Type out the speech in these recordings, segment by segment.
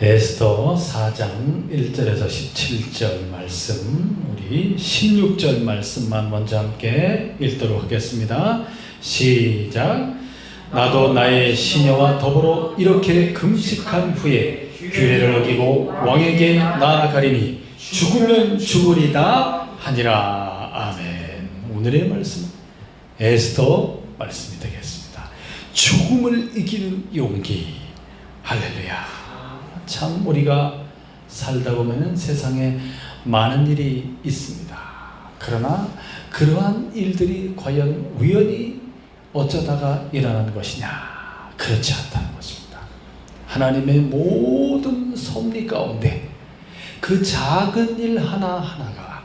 에스더 4장 1절에서 17절 말씀, 우리 16절 말씀만 먼저 함께 읽도록 하겠습니다. 시작. 나도 나의 시녀와 더불어 이렇게 금식한 후에 규례를 어기고 왕에게 나아가리니 죽으면 죽으리다 하니라. 아멘. 오늘의 말씀은 에스더 말씀이 되겠습니다. 죽음을 이기는 용기. 할렐루야. 참 우리가 살다 보면 세상에 많은 일이 있습니다. 그러나 그러한 일들이 과연 우연히 어쩌다가 일어난 것이냐? 그렇지 않다는 것입니다. 하나님의 모든 섭리 가운데 그 작은 일 하나하나가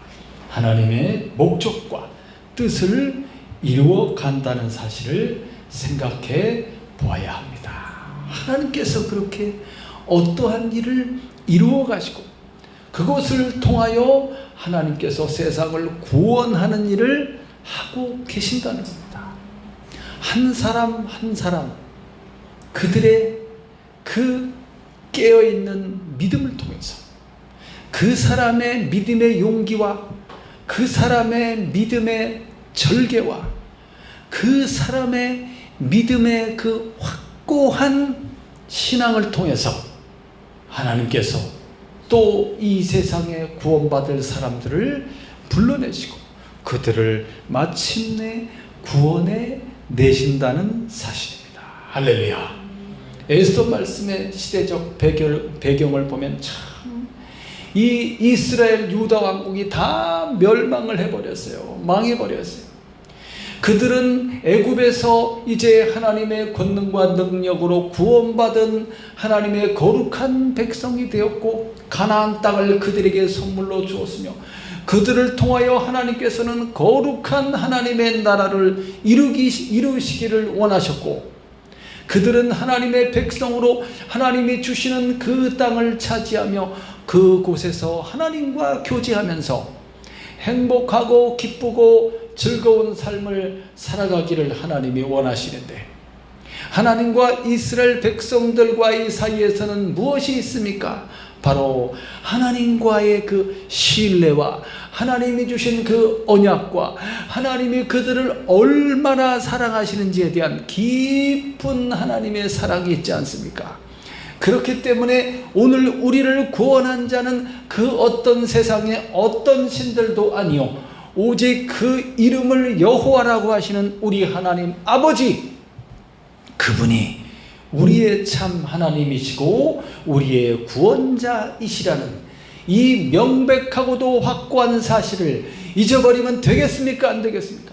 하나님의 목적과 뜻을 이루어 간다는 사실을 생각해 보아야 합니다. 하나님께서 그렇게 어떠한 일을 이루어 가시고 그것을 통하여 하나님께서 세상을 구원하는 일을 하고 계신다는 겁니다. 한 사람 한 사람 그들의 그 깨어있는 믿음을 통해서 그 사람의 믿음의 용기와 그 사람의 믿음의 절개와 그 사람의 믿음의 그 확고한 신앙을 통해서 하나님께서 또 이 세상에 구원받을 사람들을 불러내시고 그들을 마침내 구원해 내신다는 사실입니다. 할렐루야. 에스더 말씀의 시대적 배경을 보면 참 이 이스라엘 유다 왕국이 다 멸망을 해버렸어요. 망해버렸어요. 그들은 애굽에서 이제 하나님의 권능과 능력으로 구원받은 하나님의 거룩한 백성이 되었고 가나안 땅을 그들에게 선물로 주었으며 그들을 통하여 하나님께서는 거룩한 하나님의 나라를 이루시기를 원하셨고 그들은 하나님의 백성으로 하나님이 주시는 그 땅을 차지하며 그곳에서 하나님과 교제하면서 행복하고 기쁘고 즐거운 삶을 살아가기를 하나님이 원하시는데 하나님과 이스라엘 백성들과의 사이에서는 무엇이 있습니까? 바로 하나님과의 그 신뢰와 하나님이 주신 그 언약과 하나님이 그들을 얼마나 사랑하시는지에 대한 깊은 하나님의 사랑이 있지 않습니까? 그렇기 때문에 오늘 우리를 구원한 자는 그 어떤 세상의 어떤 신들도 아니요 오직 그 이름을 여호와라고 하시는 우리 하나님 아버지, 그분이 우리의 참 하나님이시고 우리의 구원자이시라는 이 명백하고도 확고한 사실을 잊어버리면 되겠습니까? 안 되겠습니까?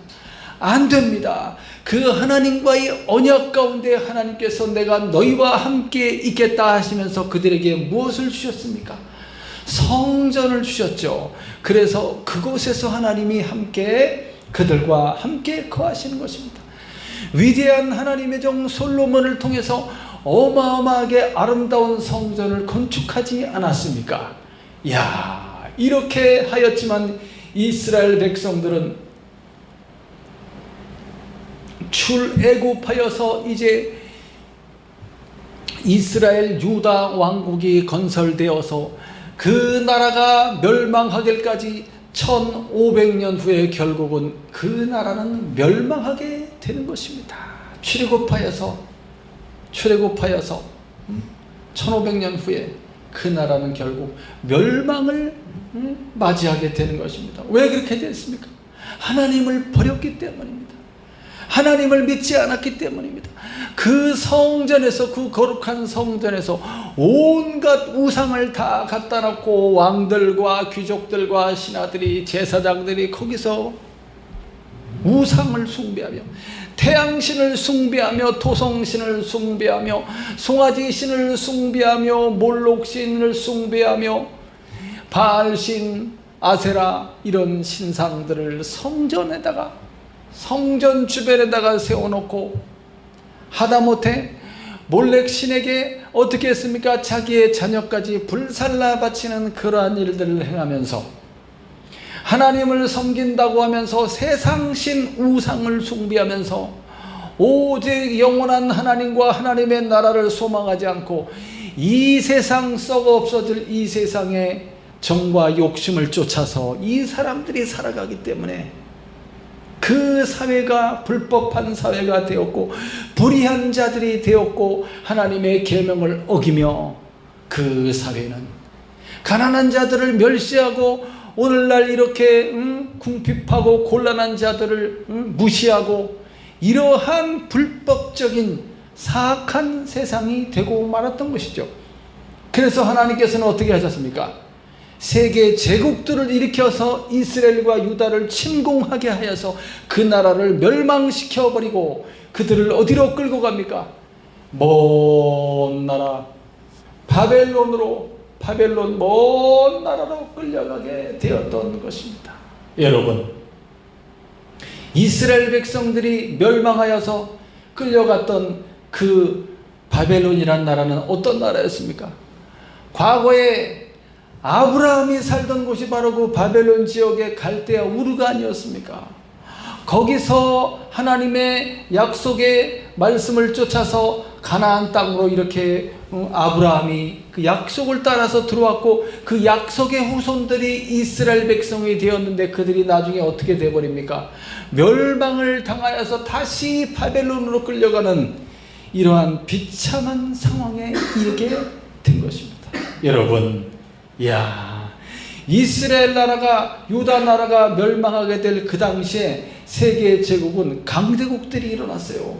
안 됩니다. 그 하나님과의 언약 가운데 하나님께서 내가 너희와 함께 있겠다 하시면서 그들에게 무엇을 주셨습니까? 성전을 주셨죠. 그래서 그곳에서 하나님이 함께 그들과 함께 거하시는 것입니다. 위대한 하나님의 종 솔로몬을 통해서 어마어마하게 아름다운 성전을 건축하지 않았습니까? 이야, 이렇게 하였지만 이스라엘 백성들은 출애굽하여서 이제 이스라엘 유다 왕국이 건설되어서 그 나라가 멸망하길까지 1500년 후에 결국은 그 나라는 멸망하게 되는 것입니다. 출애굽하여서 1500년 후에 그 나라는 결국 멸망을 맞이하게 되는 것입니다. 왜 그렇게 됐습니까? 하나님을 버렸기 때문입니다. 하나님을 믿지 않았기 때문입니다. 그 성전에서, 그 거룩한 성전에서 온갖 우상을 다 갖다 놓고 왕들과 귀족들과 신하들이, 제사장들이 거기서 우상을 숭배하며 태양신을 숭배하며 토성신을 숭배하며 송아지신을 숭배하며 몰록신을 숭배하며 바알신, 아세라 이런 신상들을 성전 주변에다가 세워놓고 하다못해 몰렉 신에게 어떻게 했습니까? 자기의 자녀까지 불살라 바치는 그러한 일들을 행하면서 하나님을 섬긴다고 하면서 세상신 우상을 숭배하면서 오직 영원한 하나님과 하나님의 나라를 소망하지 않고 이 세상 썩어 없어질 이 세상의 정과 욕심을 쫓아서 이 사람들이 살아가기 때문에 그 사회가 불법한 사회가 되었고 불의한 자들이 되었고 하나님의 계명을 어기며 그 사회는 가난한 자들을 멸시하고 오늘날 이렇게 궁핍하고 곤란한 자들을 무시하고 이러한 불법적인 사악한 세상이 되고 말았던 것이죠. 그래서 하나님께서는 어떻게 하셨습니까? 세계 제국들을 일으켜서 이스라엘과 유다를 침공하게 하여서 그 나라를 멸망시켜버리고 그들을 어디로 끌고 갑니까? 먼 나라 바벨론 먼 나라로 끌려가게 되었던 것입니다. 여러분, 이스라엘 백성들이 멸망하여서 끌려갔던 그 바벨론이란 나라는 어떤 나라였습니까? 과거에 아브라함이 살던 곳이 바로 그 바벨론 지역의 갈대아 우르가 아니었습니까? 거기서 하나님의 약속의 말씀을 쫓아서 가나안 땅으로 이렇게 아브라함이 그 약속을 따라서 들어왔고 그 약속의 후손들이 이스라엘 백성이 되었는데 그들이 나중에 어떻게 되어버립니까? 멸망을 당하여서 다시 바벨론으로 끌려가는 이러한 비참한 상황에 이르게 된 것입니다. 여러분, 이스라엘 나라가 유다 나라가 멸망하게 될 그 당시에 세계 제국은 강대국들이 일어났어요.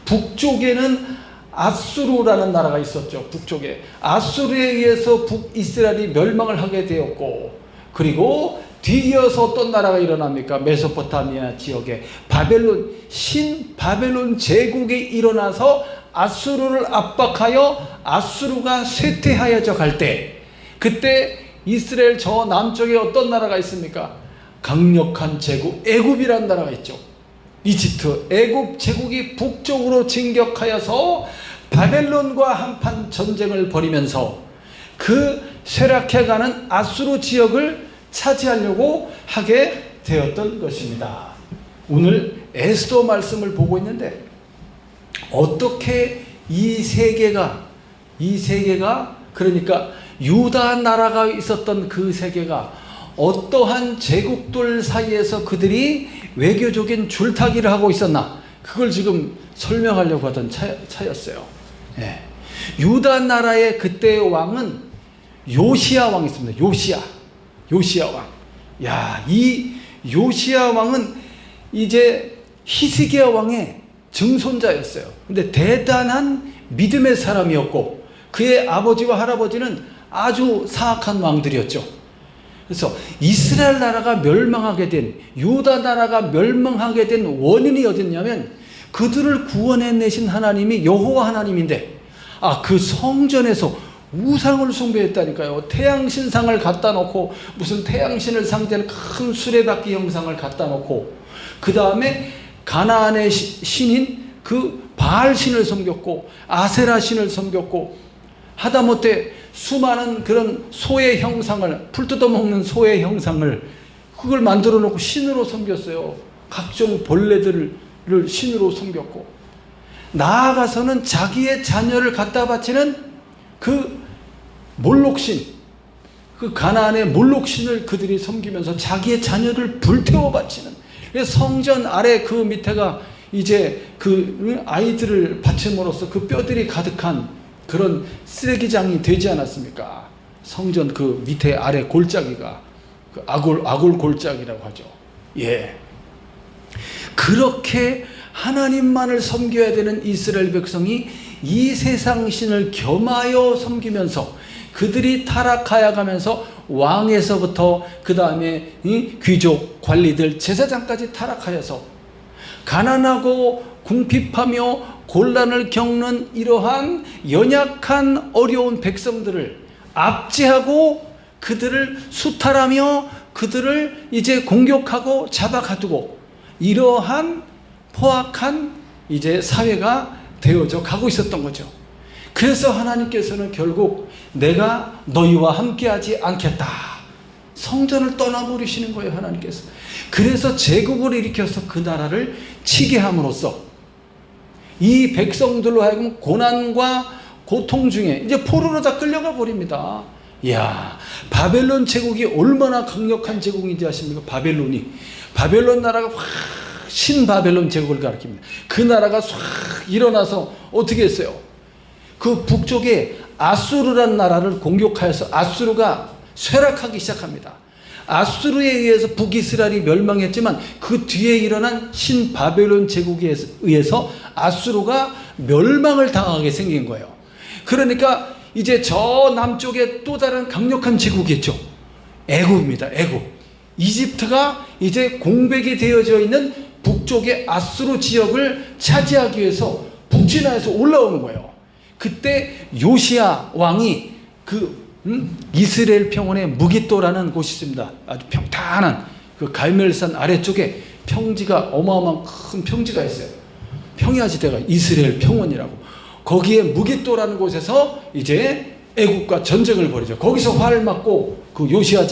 북쪽에는 아수르라는 나라가 있었죠. 북쪽에 아수르에 의해서 북이스라엘이 멸망을 하게 되었고, 그리고 뒤이어서 어떤 나라가 일어납니까? 메소포타미아 지역에 바벨론 제국이 일어나서 아수르를 압박하여 아수르가 쇠퇴하여져 갈 때, 그때 이스라엘 저 남쪽에 어떤 나라가 있습니까? 강력한 제국 애굽이라는 나라가 있죠. 이집트, 애굽 제국이 북쪽으로 진격하여서 바벨론과 한판 전쟁을 벌이면서 그 쇠락해가는 아수르 지역을 차지하려고 하게 되었던 것입니다. 오늘 에스더 말씀을 보고 있는데 어떻게 이 세계가 그러니까 유다 나라가 있었던 그 세계가 어떠한 제국들 사이에서 그들이 외교적인 줄타기를 하고 있었나, 그걸 지금 설명하려고 하던 차였어요. 유다 나라의 그때의 왕은 요시야 왕이 있습니다. 요시야 왕. 이 요시야 왕은 이제 히스기야 왕의 증손자였어요. 근데 대단한 믿음의 사람이었고 그의 아버지와 할아버지는 아주 사악한 왕들이었죠. 그래서 이스라엘 나라가 멸망하게 된, 유다 나라가 멸망하게 된 원인이 어딨냐면 그들을 구원해내신 하나님이 여호와 하나님인데 그 성전에서 우상을 숭배했다니까요. 태양신상을 갖다 놓고 무슨 태양신을 상대하는 큰 수레바퀴 형상을 갖다 놓고 그 다음에 가나안의 신인 그 바알 신을 섬겼고 아세라 신을 섬겼고 하다못해 수많은 그런 소의 형상을, 풀 뜯어먹는 소의 형상을 그걸 만들어 놓고 신으로 섬겼어요. 각종 벌레들을 신으로 섬겼고, 나아가서는 자기의 자녀를 갖다 바치는 그 몰록신, 그 가나안의 몰록신을 그들이 섬기면서 자기의 자녀를 불태워 바치는, 성전 아래 그 밑에가 이제 그 아이들을 바침으로써 그 뼈들이 가득한 그런 쓰레기장이 되지 않았습니까? 성전 그 밑에 아래 골짜기가 그 아골 골짜기라고 하죠. 그렇게 하나님만을 섬겨야 되는 이스라엘 백성이 이 세상 신을 겸하여 섬기면서 그들이 타락하여 가면서 왕에서부터 그 다음에 귀족, 관리들, 제사장까지 타락하여서 가난하고 궁핍하며 곤란을 겪는 이러한 연약한 어려운 백성들을 압제하고 그들을 수탈하며 그들을 이제 공격하고 잡아가두고 이러한 포악한 이제 사회가 되어져 가고 있었던 거죠. 그래서 하나님께서는 결국 내가 너희와 함께하지 않겠다, 성전을 떠나버리시는 거예요. 하나님께서. 그래서 제국을 일으켜서 그 나라를 치게 함으로써 이 백성들로 하여금 고난과 고통 중에 이제 포로로 다 끌려가 버립니다. 이야, 바벨론 제국이 얼마나 강력한 제국인지 아십니까? 바벨론 나라가 확 신바벨론 제국을 가리킵니다. 그 나라가 싹 일어나서 어떻게 했어요? 그 북쪽에 아수르란 나라를 공격하여서 아수르가 쇠락하기 시작합니다. 아수르에 의해서 북이스라엘이 멸망했지만 그 뒤에 일어난 신바벨론 제국에 의해서 아수르가 멸망을 당하게 생긴 거예요. 그러니까 이제 저 남쪽에 또 다른 강력한 제국이 있죠. 애굽입니다. 애굽. 이집트가 이제 공백이 되어져 있는 북쪽의 아수르 지역을 차지하기 위해서 북진하여서 올라오는 거예요. 그때 요시야 왕이 이스라엘 평원에 무깃도라는 곳이 있습니다. 아주 평탄한 그 갈멜산 아래쪽에 평지가 어마어마한 큰 평지가 있어요. 평야지대가 이스라엘 평원이라고. 거기에 무깃도라는 곳에서 이제 애국과 전쟁을 벌이죠. 거기서 활을 맞고 그 요시야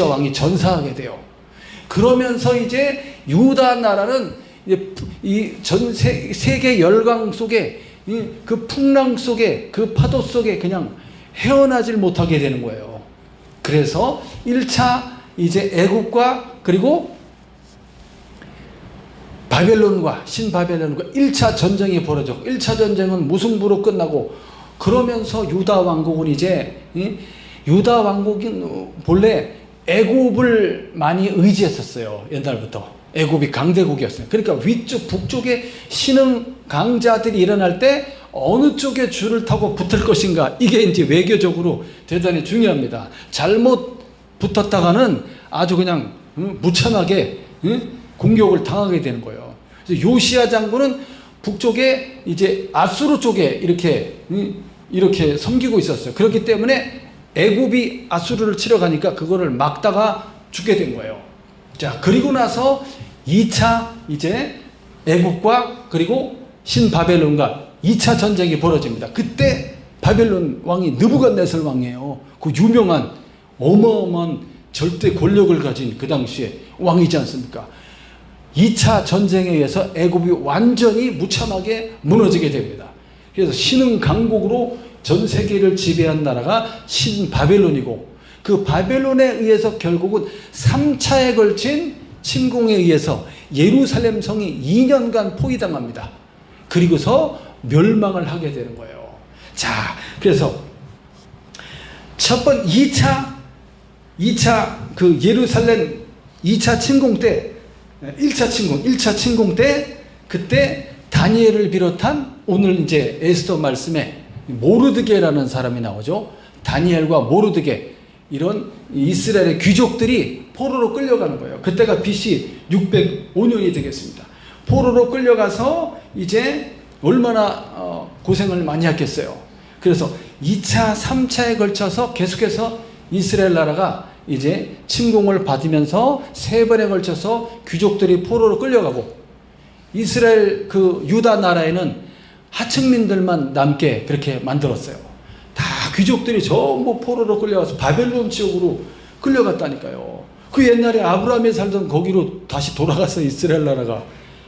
왕이 전사하게 돼요. 그러면서 이제 유다 나라는 이 전 세계 열강 속에 그 풍랑 속에 그 파도 속에 그냥 헤어나질 못하게 되는 거예요. 그래서 1차 이제 애국과 그리고 바벨론과 신바벨론과 1차 전쟁이 벌어졌고 1차 전쟁은 무승부로 끝나고 그러면서 유다 왕국은 이제 유다 왕국은 본래 애굽을 많이 의지했었어요. 옛날부터. 애굽이 강대국이었어요. 그러니까 위쪽 북쪽에 신흥 강자들이 일어날 때 어느 쪽에 줄을 타고 붙을 것인가 이게 이제 외교적으로 대단히 중요합니다. 잘못 붙었다가는 아주 그냥 무참하게 공격을 당하게 되는 거예요. 그래서 요시야 장군은 북쪽에 이제 아수르 쪽에 이렇게 섬기고 있었어요. 그렇기 때문에 애굽이 아수르를 치러 가니까 그거를 막다가 죽게 된 거예요. 자, 그리고 나서 2차 이제 애국과 그리고 신바벨론과 2차 전쟁이 벌어집니다. 그때 바벨론 왕이 느부갓네살 왕이에요. 그 유명한 어마어마한 절대 권력을 가진 그 당시에 왕이지 않습니까? 2차 전쟁에 의해서 애굽이 완전히 무참하게 무너지게 됩니다. 그래서 신흥 강국으로 전 세계를 지배한 나라가 신바벨론이고 그 바벨론에 의해서 결국은 3차에 걸친 침공에 의해서 예루살렘 성이 2년간 포위당합니다. 그리고서 멸망을 하게 되는 거예요. 자, 그래서 첫 번 2차 그 예루살렘 2차 침공 때 1차 침공 때 그때 다니엘을 비롯한 오늘 이제 에스더 말씀에 모르드게라는 사람이 나오죠. 다니엘과 모르드게 이런 이스라엘의 귀족들이 포로로 끌려가는 거예요. 그때가 BC 605년이 되겠습니다. 포로로 끌려가서 이제 얼마나 고생을 많이 했겠어요. 그래서 2차, 3차에 걸쳐서 계속해서 이스라엘 나라가 이제 침공을 받으면서 3번에 걸쳐서 귀족들이 포로로 끌려가고 이스라엘 그 유다 나라에는 하층민들만 남게 그렇게 만들었어요. 다 귀족들이 전부 포로로 끌려가서 바벨론 지역으로 끌려갔다니까요. 그 옛날에 아브라함이 살던 거기로 다시 돌아가서 이스라엘 나라가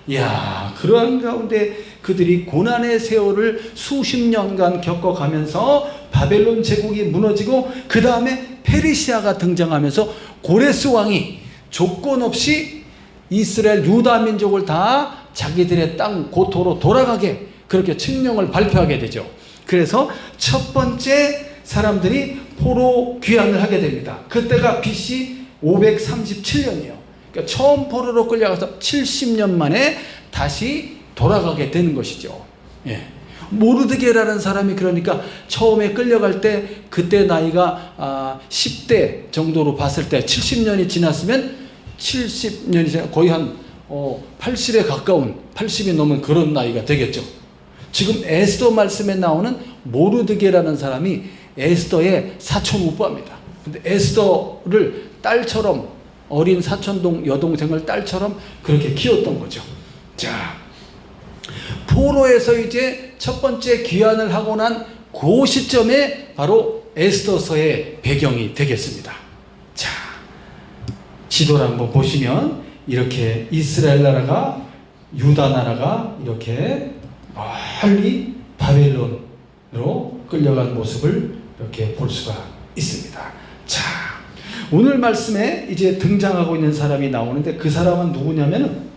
이야, 그러한 가운데 그들이 고난의 세월을 수십 년간 겪어가면서 바벨론 제국이 무너지고 그 다음에 페르시아가 등장하면서 고레스 왕이 조건 없이 이스라엘 유다 민족을 다 자기들의 땅 고토로 돌아가게 그렇게 칙령을 발표하게 되죠. 그래서 첫 번째 사람들이 포로 귀환을 하게 됩니다. 그때가 BC 537년이에요. 그러니까 처음 포로로 끌려가서 70년 만에 다시 돌아가게 되는 것이죠. 예. 모르드게라는 사람이 그러니까 처음에 끌려갈 때 그때 나이가 10대 정도로 봤을 때 70년이 지났으면 70년이 거의 한 80에 가까운 80이 넘은 그런 나이가 되겠죠. 지금 에스더 말씀에 나오는 모르드게라는 사람이 에스더의 사촌 오빠입니다. 근데 에스더를 딸처럼 어린 사촌 여동생을 딸처럼 그렇게 키웠던 거죠. 자, 포로에서 이제 첫 번째 귀환을 하고 난 그 시점에 바로 에스더서의 배경이 되겠습니다. 자, 지도를 한번 보시면 이렇게 이스라엘 나라가 유다 나라가 이렇게 멀리 바벨론 끌려간 모습을 이렇게 볼 수가 있습니다. 자, 오늘 말씀에 이제 등장하고 있는 사람이 나오는데 그 사람은 누구냐면은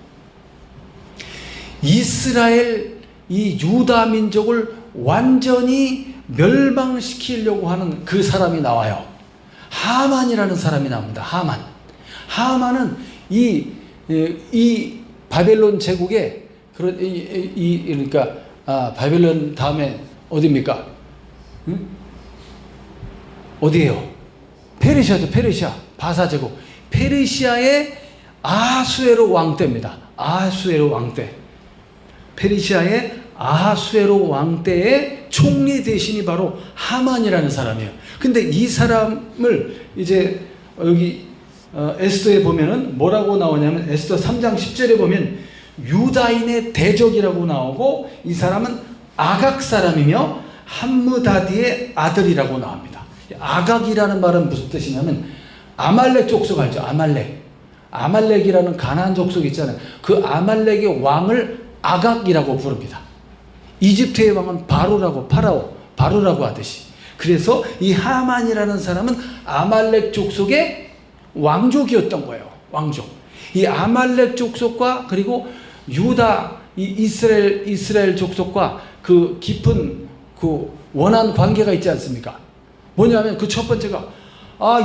이스라엘 이 유다 민족을 완전히 멸망시키려고 하는 그 사람이 나와요. 하만이라는 사람이 나옵니다. 하만은 이 바벨론 제국의 그러니까 바벨론 다음에 어디입니까? 응? 어디예요? 페르시아죠. 페르시아 바사 제국. 페르시아의 아하수에로 왕 때입니다. 아하수에로 왕 때. 페르시아의 아하수에로 왕 때의 총리 대신이 바로 하만이라는 사람이에요. 근데 이 사람을 이제 여기 에스더에 보면은 뭐라고 나오냐면 에스더 3장 10절에 보면 유다인의 대적이라고 나오고 이 사람은 아각 사람이며 함므다디의 아들이라고 나옵니다. 아각이라는 말은 무슨 뜻이냐면 아말렉 족속 알죠? 아말렉이라는 가나안 족속 있잖아요. 그 아말렉의 왕을 아각이라고 부릅니다. 이집트의 왕은 바로라고 하듯이. 그래서 이 하만이라는 사람은 아말렉 족속의 왕족이었던 거예요. 왕족. 이 아말렉 족속과 그리고 유다 이 이스라엘 족속과 그 깊은 그 원한 관계가 있지 않습니까? 뭐냐면 그 첫 번째가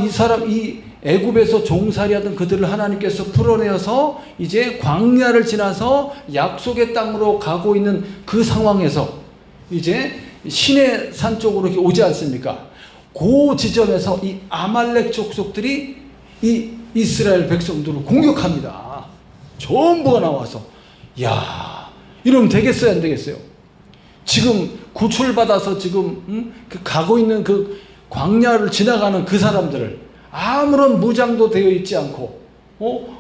이 사람 이 애굽에서 종살이하던 그들을 하나님께서 풀어내어서 이제 광야를 지나서 약속의 땅으로 가고 있는 그 상황에서 이제 시내 산 쪽으로 이렇게 오지 않습니까? 그 지점에서 이 아말렉 족속들이 이 이스라엘 백성들을 공격합니다. 전부가 나와서 야, 이러면 되겠어요, 안 되겠어요? 지금 구출받아서 지금 가고 있는 그 광야를 지나가는 그 사람들을 아무런 무장도 되어 있지 않고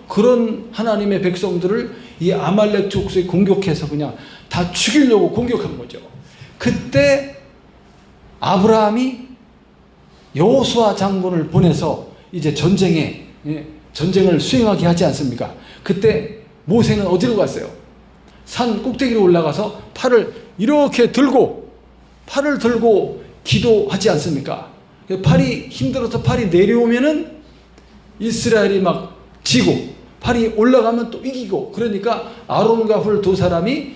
그런 하나님의 백성들을 이 아말렉 족속이 공격해서 그냥 다 죽이려고 공격한 거죠. 그때 아브라함이 여호수아 장군을 보내서 이제 전쟁을 수행하게 하지 않습니까? 그때 모세는 어디로 갔어요? 산 꼭대기로 올라가서 팔을 들고 기도하지 않습니까? 팔이 힘들어서 팔이 내려오면은 이스라엘이 막 지고 팔이 올라가면 또 이기고 그러니까 아론과 훌 두 사람이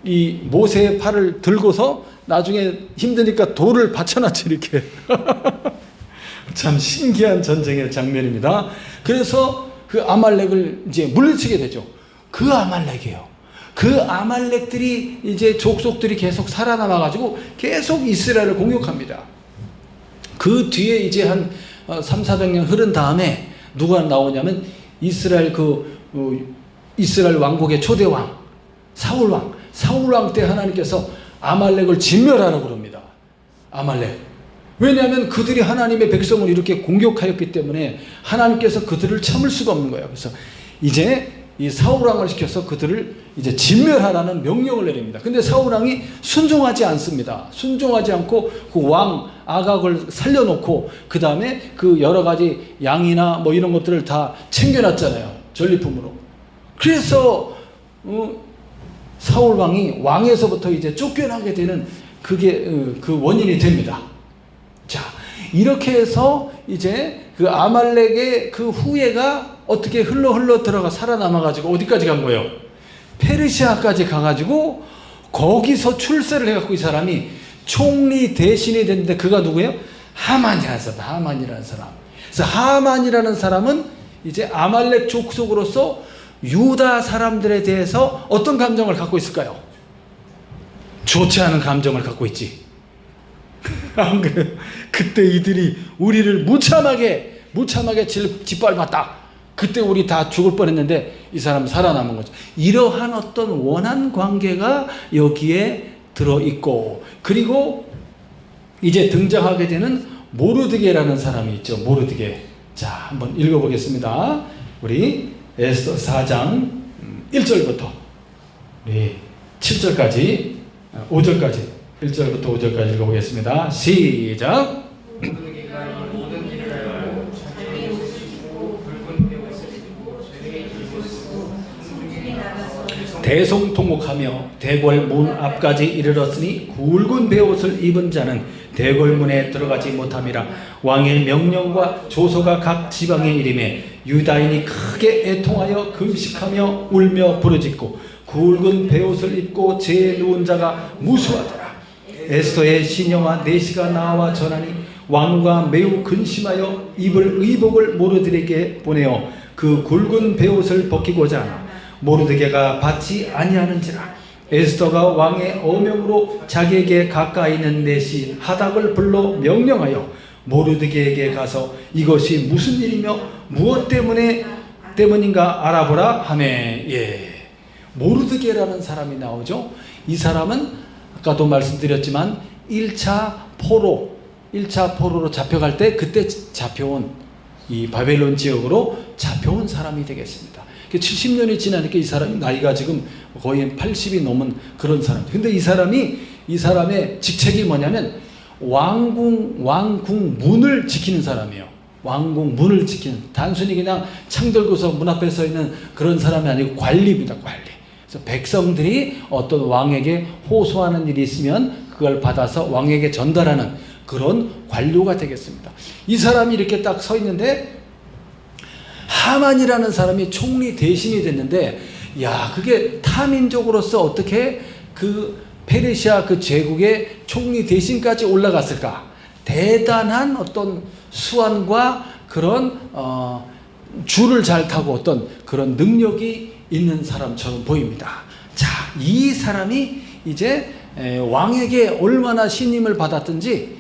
이 모세의 팔을 들고서 나중에 힘드니까 돌을 받쳐놨지 이렇게. 참 신기한 전쟁의 장면입니다. 그래서 그 아말렉을 이제 물리치게 되죠. 그 아말렉이에요. 그 아말렉들이 이제 족속들이 계속 살아남아가지고 계속 이스라엘을 공격합니다. 그 뒤에 이제 한 300-400년 흐른 다음에 누가 나오냐면 이스라엘 이스라엘 왕국의 초대왕 사울왕 때 하나님께서 아말렉을 진멸하라고 그럽니다. 아말렉. 왜냐하면 그들이 하나님의 백성을 이렇게 공격하였기 때문에 하나님께서 그들을 참을 수가 없는 거예요. 그래서 이제 이 사울왕을 시켜서 그들을 이제 진멸하라는 명령을 내립니다. 근데 사울왕이 순종하지 않습니다. 순종하지 않고 그 왕 아각을 살려놓고 그 다음에 그 여러 가지 양이나 뭐 이런 것들을 다 챙겨놨잖아요. 전리품으로. 그래서 사울왕이 왕에서부터 이제 쫓겨나게 되는 그게 그 원인이 됩니다. 자, 이렇게 해서 이제 그 아말렉의 그 후예가 어떻게 흘러 들어가 살아남아가지고 어디까지 간 거예요? 페르시아까지 가가지고 거기서 출세를 해갖고 이 사람이 총리 대신이 됐는데 그가 누구예요? 하만이라는 사람. 그래서 하만이라는 사람은 이제 아말렉 족속으로서 유다 사람들에 대해서 어떤 감정을 갖고 있을까요? 좋지 않은 감정을 갖고 있지. 안 그래요? 그때 이들이 우리를 무참하게 짓밟았다. 그때 우리 다 죽을 뻔했는데 이 사람은 살아남은 거죠. 이러한 어떤 원한 관계가 여기에 들어있고 그리고 이제 등장하게 되는 모르드게라는 사람이 있죠. 모르드게. 자, 한번 읽어보겠습니다. 우리 에스더 4장 1절부터 우리 7절까지 5절까지 1절부터 5절까지 읽어보겠습니다. 시작. 대성통곡하며 대궐 문 앞까지 이르렀으니 굵은 베옷을 입은 자는 대궐문에 들어가지 못함이라. 왕의 명령과 조서가 각 지방에 이름에 유다인이 크게 애통하여 금식하며 울며 부르짖고 굵은 베옷을 입고 재에 누운 자가 무수하더라. 에스더의 신영아 내시가 나와 전하니 왕과 매우 근심하여 입을 의복을 모르드게에게 보내어 그 굵은 베옷을 벗기고자 하나 모르드게가 받지 아니하는지라. 에스더가 왕의 어명으로 자기에게 가까이 있는 내시 하닥을 불러 명령하여 모르드게에게 가서 이것이 무슨 일이며 무엇 때문인가 알아보라 하매. 모르드게라는 사람이 나오죠. 이 사람은 아까도 말씀드렸지만 1차 포로로 잡혀갈 때 그때 잡혀온 이 바벨론 지역으로 잡혀온 사람이 되겠습니다. 70년이 지나니까 이 사람이 나이가 지금 거의 80이 넘은 그런 사람. 근데 이 사람의 직책이 뭐냐면 왕궁 문을 지키는 사람이에요. 왕궁 문을 지키는, 단순히 그냥 창 들고서 문 앞에 서 있는 그런 사람이 아니고 관리입니다. 관리. 그래서 백성들이 어떤 왕에게 호소하는 일이 있으면 그걸 받아서 왕에게 전달하는 그런 관료가 되겠습니다. 이 사람이 이렇게 딱 서 있는데 하만이라는 사람이 총리 대신이 됐는데, 야, 그게 타민족으로서 어떻게 그 페르시아 그 제국의 총리 대신까지 올라갔을까? 대단한 어떤 수완과 그런 줄을 잘 타고 어떤 그런 능력이 있는 사람처럼 보입니다. 자, 이 사람이 이제 왕에게 얼마나 신임을 받았든지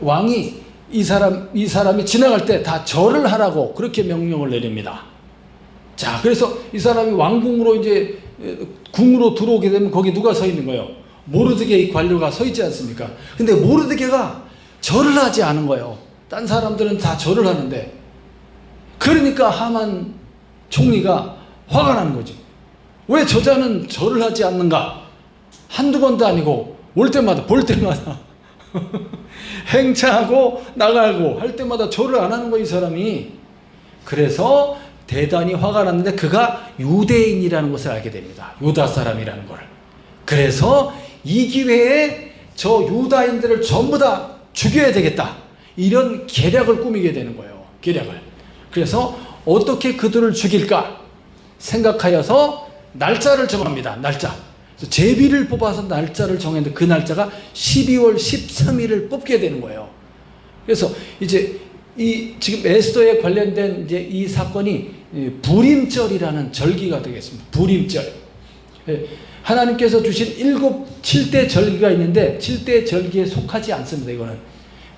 왕이 이 사람이 지나갈 때 다 절을 하라고 그렇게 명령을 내립니다. 자, 그래서 이 사람이 왕궁으로 이제 궁으로 들어오게 되면 거기 누가 서 있는 거예요? 모르드게의 관료가 서 있지 않습니까? 근데 모르드게가 절을 하지 않은 거예요. 딴 사람들은 다 절을 하는데. 그러니까 하만 총리가 화가 나는 거지. 왜 저자는 절을 하지 않는가? 한두 번도 아니고 올 때마다 볼 때마다 행차하고 나가고 할 때마다 절을 안 하는 거야, 이 사람이. 그래서 대단히 화가 났는데 그가 유대인이라는 것을 알게 됩니다. 유다 사람이라는 걸. 그래서 이 기회에 저 유다인들을 전부 다 죽여야 되겠다, 이런 계략을 꾸미게 되는 거예요. 계략을. 그래서 어떻게 그들을 죽일까 생각하여서 날짜를 정합니다. 날짜. 제비를 뽑아서 날짜를 정했는데 그 날짜가 12월 13일을 뽑게 되는 거예요. 그래서 이제 지금 에스더에 관련된 이제 이 사건이 부림절이라는 절기가 되겠습니다. 부림절. 하나님께서 주신 7대 절기가 있는데 7대 절기에 속하지 않습니다. 이거는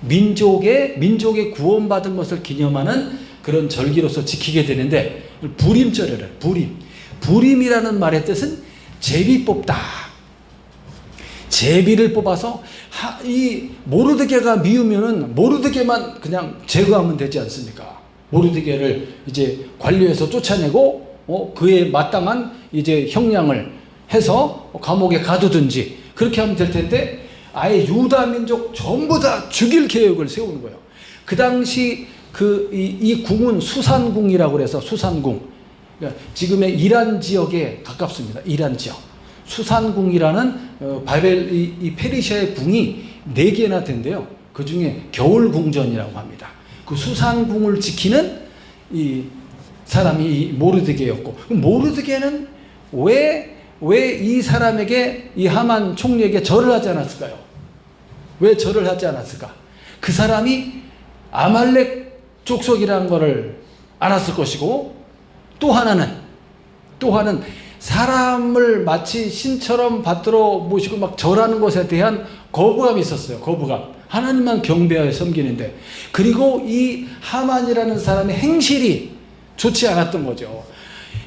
민족의 구원받은 것을 기념하는 그런 절기로서 지키게 되는데 부림절이래요. 부림이라는 말의 뜻은 제비 뽑다. 제비를 뽑아서 이 모르드게가 미우면은 모르드게만 그냥 제거하면 되지 않습니까? 모르드게를 이제 관료에서 쫓아내고 그에 마땅한 이제 형량을 해서 감옥에 가두든지 그렇게 하면 될 텐데, 아예 유다 민족 전부 다 죽일 계획을 세우는 거예요. 그 당시 이 궁은 수산궁이라고 그래서 수산궁. 그러니까 지금의 이란 지역에 가깝습니다. 이란 지역. 수산궁이라는 이 페르시아의 궁이 4개나 된대요. 그 중에 겨울궁전이라고 합니다. 그 수산궁을 지키는 이 사람이 이 모르드게였고, 모르드게는 왜 이 사람에게, 이 하만 총리에게 절을 하지 않았을까요? 왜 절을 하지 않았을까? 그 사람이 아말렉 족속이라는 것을 알았을 것이고, 또 하나는 사람을 마치 신처럼 받들어 모시고 막 절하는 것에 대한 거부감이 있었어요. 거부감. 하나님만 경배하여 섬기는데. 그리고 이 하만이라는 사람의 행실이 좋지 않았던 거죠.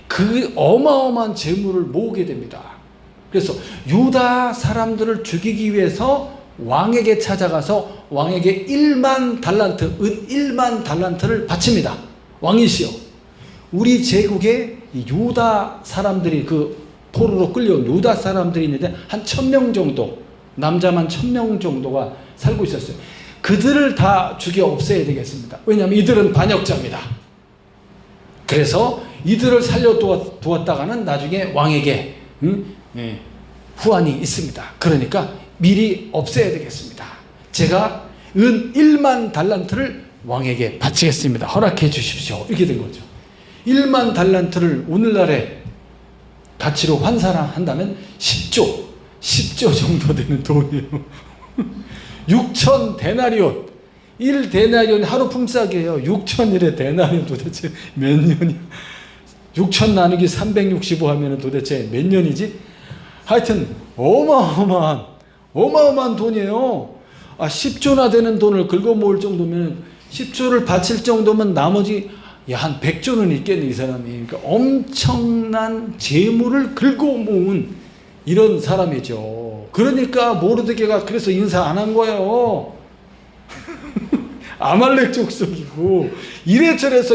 그 어마어마한 재물을 모으게 됩니다. 그래서 유다 사람들을 죽이기 위해서 왕에게 찾아가서 왕에게 1만 달란트, 은 1만 달란트를 바칩니다. 왕이시여, 우리 제국에 유다 사람들이 그 포로로 끌려온 유다 사람들이 있는데 한 1000명 정도, 남자만 1000명 정도가 살고 있었어요. 그들을 다 죽여 없애야 되겠습니다. 왜냐하면 이들은 반역자입니다. 그래서 이들을 살려두었다가는 나중에 왕에게 후환이 있습니다. 그러니까 미리 없애야 되겠습니다. 제가 은 1만 달란트를 왕에게 바치겠습니다. 허락해 주십시오. 이렇게 된 거죠. 1만 달란트를 오늘날의 가치로 환산한다면 10조 정도 되는 돈이에요. 6천 데나리온. 1데나리온 하루 품삯이에요. 6천일의 데나리온 도대체 몇 년이야? 6천 나누기 365 하면 도대체 몇 년이지? 하여튼 어마어마한 돈이에요. 10조나 되는 돈을 긁어 모을 정도면 10조를 바칠 정도면 나머지 한 100조는 있겠네 이 사람이. 그러니까 엄청난 재물을 긁어 모은 이런 사람이죠. 그러니까 모르드게가 그래서 인사 안 한 거예요. 아말렉 족속이고 이래저래서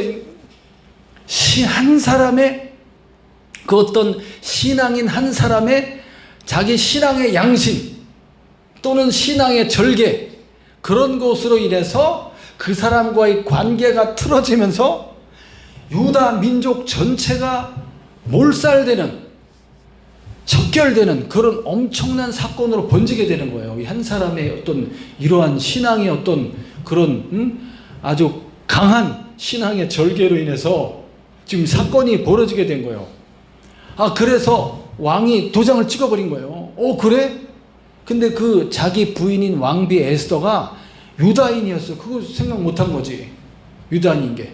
한 사람의 그 어떤 신앙인 한 사람의 자기 신앙의 양심 또는 신앙의 절개 그런 것으로 인해서 그 사람과의 관계가 틀어지면서 유다 민족 전체가 몰살되는 척결되는 그런 엄청난 사건으로 번지게 되는 거예요. 한 사람의 어떤 이러한 신앙의 어떤 그런 아주 강한 신앙의 절개로 인해서 지금 사건이 벌어지게 된 거예요. 그래서 왕이 도장을 찍어버린 거예요. 그래? 근데 그 자기 부인인 왕비 에스더가 유다인이었어. 그거 생각 못한 거지. 유다인인 게.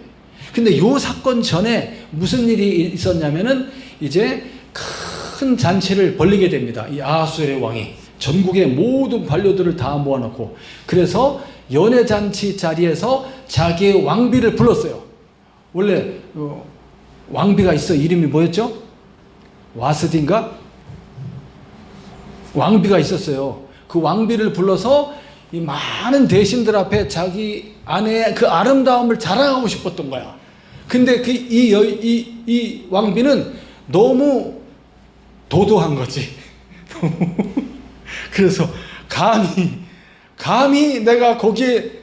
근데 요 사건 전에 무슨 일이 있었냐면은 이제 큰 잔치를 벌리게 됩니다. 이 아하수엘의 왕이 전국의 모든 관료들을 다 모아놓고 그래서 연회잔치 자리에서 자기의 왕비를 불렀어요. 원래 왕비가 있어. 이름이 뭐였죠? 와스딘가? 왕비가 있었어요. 그 왕비를 불러서 이 많은 대신들 앞에 자기 아내의 그 아름다움을 자랑하고 싶었던 거야. 근데 이 왕비는 너무 도도한 거지. 그래서 감히 내가 거기에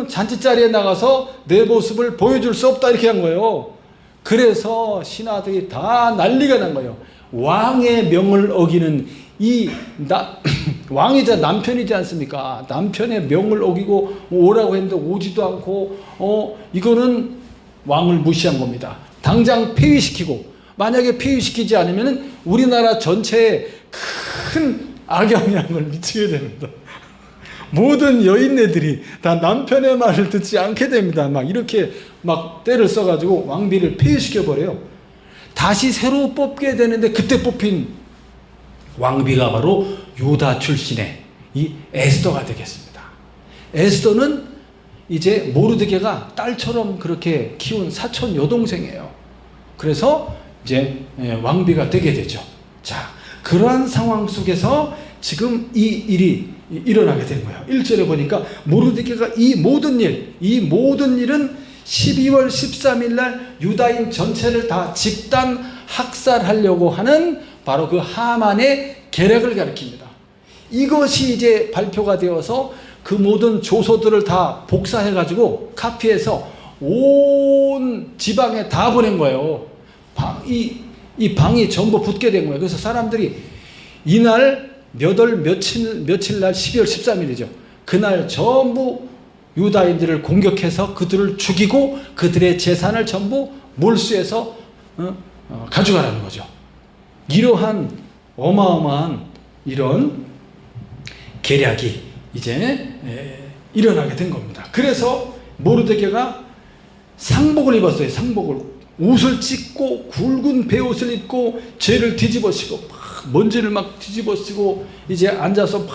잔치 자리에 나가서 내 모습을 보여줄 수 없다 이렇게 한 거예요. 그래서 신하들이 다 난리가 난 거예요. 왕의 명을 어기는 왕이자 남편이지 않습니까? 남편의 명을 어기고 오라고 했는데 오지도 않고 이거는 왕을 무시한 겁니다. 당장 폐위시키고 만약에 폐위시키지 않으면 우리나라 전체에 큰 악영향을 미치게 됩니다. 모든 여인네들이 다 남편의 말을 듣지 않게 됩니다. 막 이렇게 막 때를 써가지고 왕비를 폐위시켜버려요. 다시 새로 뽑게 되는데 그때 뽑힌 왕비가 바로 유다 출신의 이 에스더가 되겠습니다. 에스더는 이제 모르드게가 딸처럼 그렇게 키운 사촌 여동생이에요. 그래서 이제 왕비가 되게 되죠. 자, 그러한 상황 속에서 지금 이 일이 일어나게 된 거예요. 1절에 보니까 모르드게가 이 모든 일은 12월 13일 날 유다인 전체를 다 집단 학살하려고 하는 바로 그 하만의 계략을 가리킵니다. 이것이 이제 발표가 되어서 그 모든 조서들을 다 복사해가지고 카피해서 온 지방에 다 보낸 거예요. 이 방이 전부 붙게 된 거예요. 그래서 사람들이 이날 며칠 날 12월 13일이죠. 그날 전부 유다인들을 공격해서 그들을 죽이고 그들의 재산을 전부 몰수해서 가져가라는 거죠. 이러한 어마어마한 이런 계략이 이제 일어나게 된 겁니다. 그래서 모르드게가 상복을 입었어요. 상복을. 옷을 찢고 굵은 베옷을 입고 죄를 뒤집어쓰고 막 먼지를 막 뒤집어쓰고 이제 앉아서 막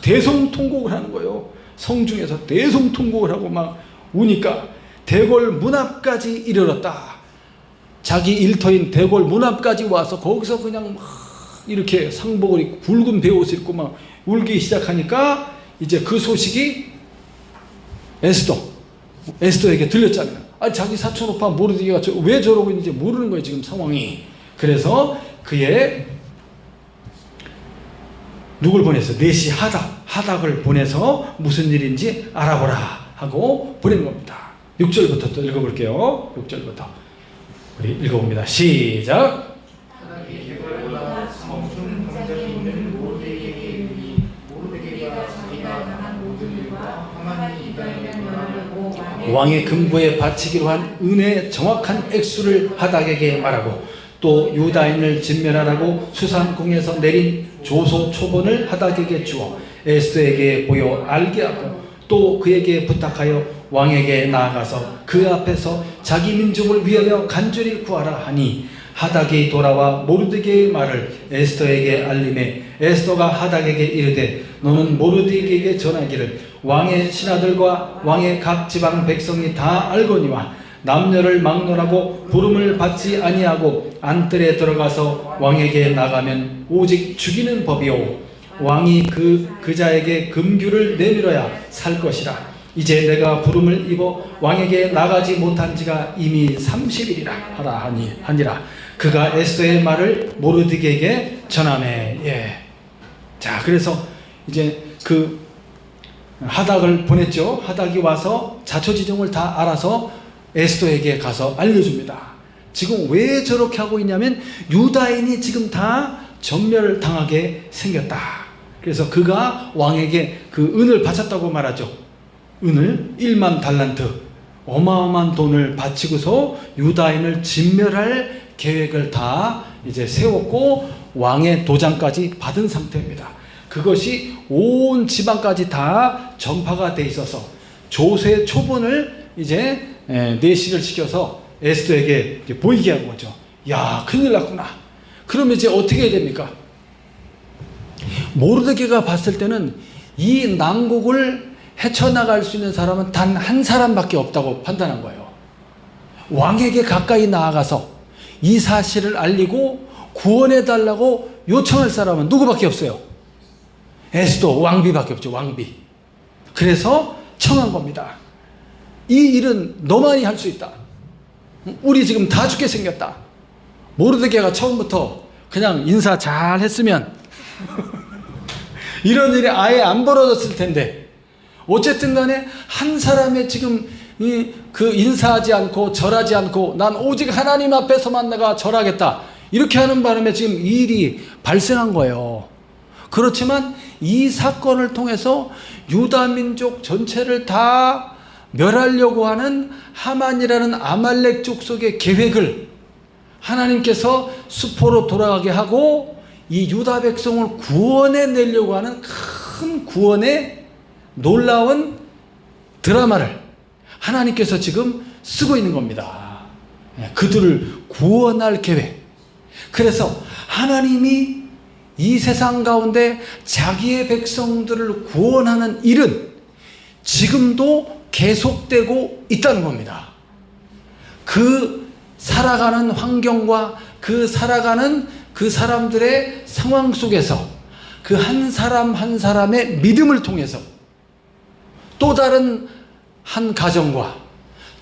대성통곡을 하는 거예요. 성중에서 대성통곡을 하고 막 우니까 대궐 문 앞까지 이르렀다. 자기 일터인 대궐 문 앞까지 와서 거기서 그냥 막 이렇게 상복을 입고 굵은 베옷을 입고 막 울기 시작하니까 이제 그 소식이 에스더에게 들렸잖아요. 자기 사촌 오빠 모르드게가 왜 저러고 있는지 모르는 거예요, 지금 상황이. 그래서 그의 누굴 보냈어요? 넷이 하닥을 보내서 무슨 일인지 알아보라 하고 보낸 겁니다. 6절부터 또 읽어볼게요. 6절부터. 우리 읽어봅니다. 시작. 왕의 금부에 바치기로 한 은혜의 정확한 액수를 하닥에게 말하고 또 유다인을 진멸하라고 수산궁에서 내린 조소 초본을 하닥에게 주어 에스더에게 보여 알게 하고 또 그에게 부탁하여 왕에게 나아가서 그 앞에서 자기 민족을 위하여 간절히 구하라 하니 하닥이 돌아와 모르드게의 말을 에스더에게 알림해 에스더가 하닥에게 이르되 너는 모르드게에게 전하기를 왕의 신하들과 왕의 각 지방 백성이 다 알거니와 남녀를 막론하고 부름을 받지 아니하고 안뜰에 들어가서 왕에게 나가면 오직 죽이는 법이요 왕이 그 자에게 금규를 내밀어야 살 것이라. 이제 내가 부름을 입어 왕에게 나가지 못한 지가 이미 30일이라 하라 하니라. 그가 에스더의 말을 모르드게에게 전하매. 예. 자, 그래서 이제 그 하닥을 보냈죠. 하닥이 와서 자초지종을 다 알아서 에스더에게 가서 알려줍니다. 지금 왜 저렇게 하고 있냐면 유다인이 지금 다 전멸당하게 생겼다. 그래서 그가 왕에게 그 은을 바쳤다고 말하죠. 은을 1만 달란트 어마어마한 돈을 바치고서 유다인을 진멸할 계획을 다 이제 세웠고 왕의 도장까지 받은 상태입니다. 그것이 온 지방까지 다 전파가 돼 있어서 조세 초본을 이제 내시를 시켜서 에스더에게 보이게 한 거죠. 야, 큰일 났구나. 그러면 이제 어떻게 해야 됩니까? 모르드게가 봤을 때는 이 난국을 헤쳐나갈 수 있는 사람은 단 한 사람밖에 없다고 판단한 거예요. 왕에게 가까이 나아가서 이 사실을 알리고 구원해달라고 요청할 사람은 누구밖에 없어요? 에스더 왕비밖에 없죠. 왕비. 그래서 청한 겁니다. 이 일은 너만이 할 수 있다. 우리 지금 다 죽게 생겼다. 모르드게가 처음부터 그냥 인사 잘 했으면 이런 일이 아예 안 벌어졌을 텐데 어쨌든 간에 한 사람의 지금 그 인사하지 않고 절하지 않고 난 오직 하나님 앞에서만 내가 절하겠다 이렇게 하는 바람에 지금 이 일이 발생한 거예요. 그렇지만 이 사건을 통해서 유다 민족 전체를 다 멸하려고 하는 하만이라는 아말렉 족속의 계획을 하나님께서 수포로 돌아가게 하고 이 유다 백성을 구원해 내려고 하는 큰 구원의 놀라운 드라마를 하나님께서 지금 쓰고 있는 겁니다. 그들을 구원할 계획. 그래서 하나님이 이 세상 가운데 자기의 백성들을 구원하는 일은 지금도 계속되고 있다는 겁니다. 그 살아가는 환경과 그 살아가는 그 사람들의 상황 속에서 그 한 사람 한 사람의 믿음을 통해서 또 다른 한 가정과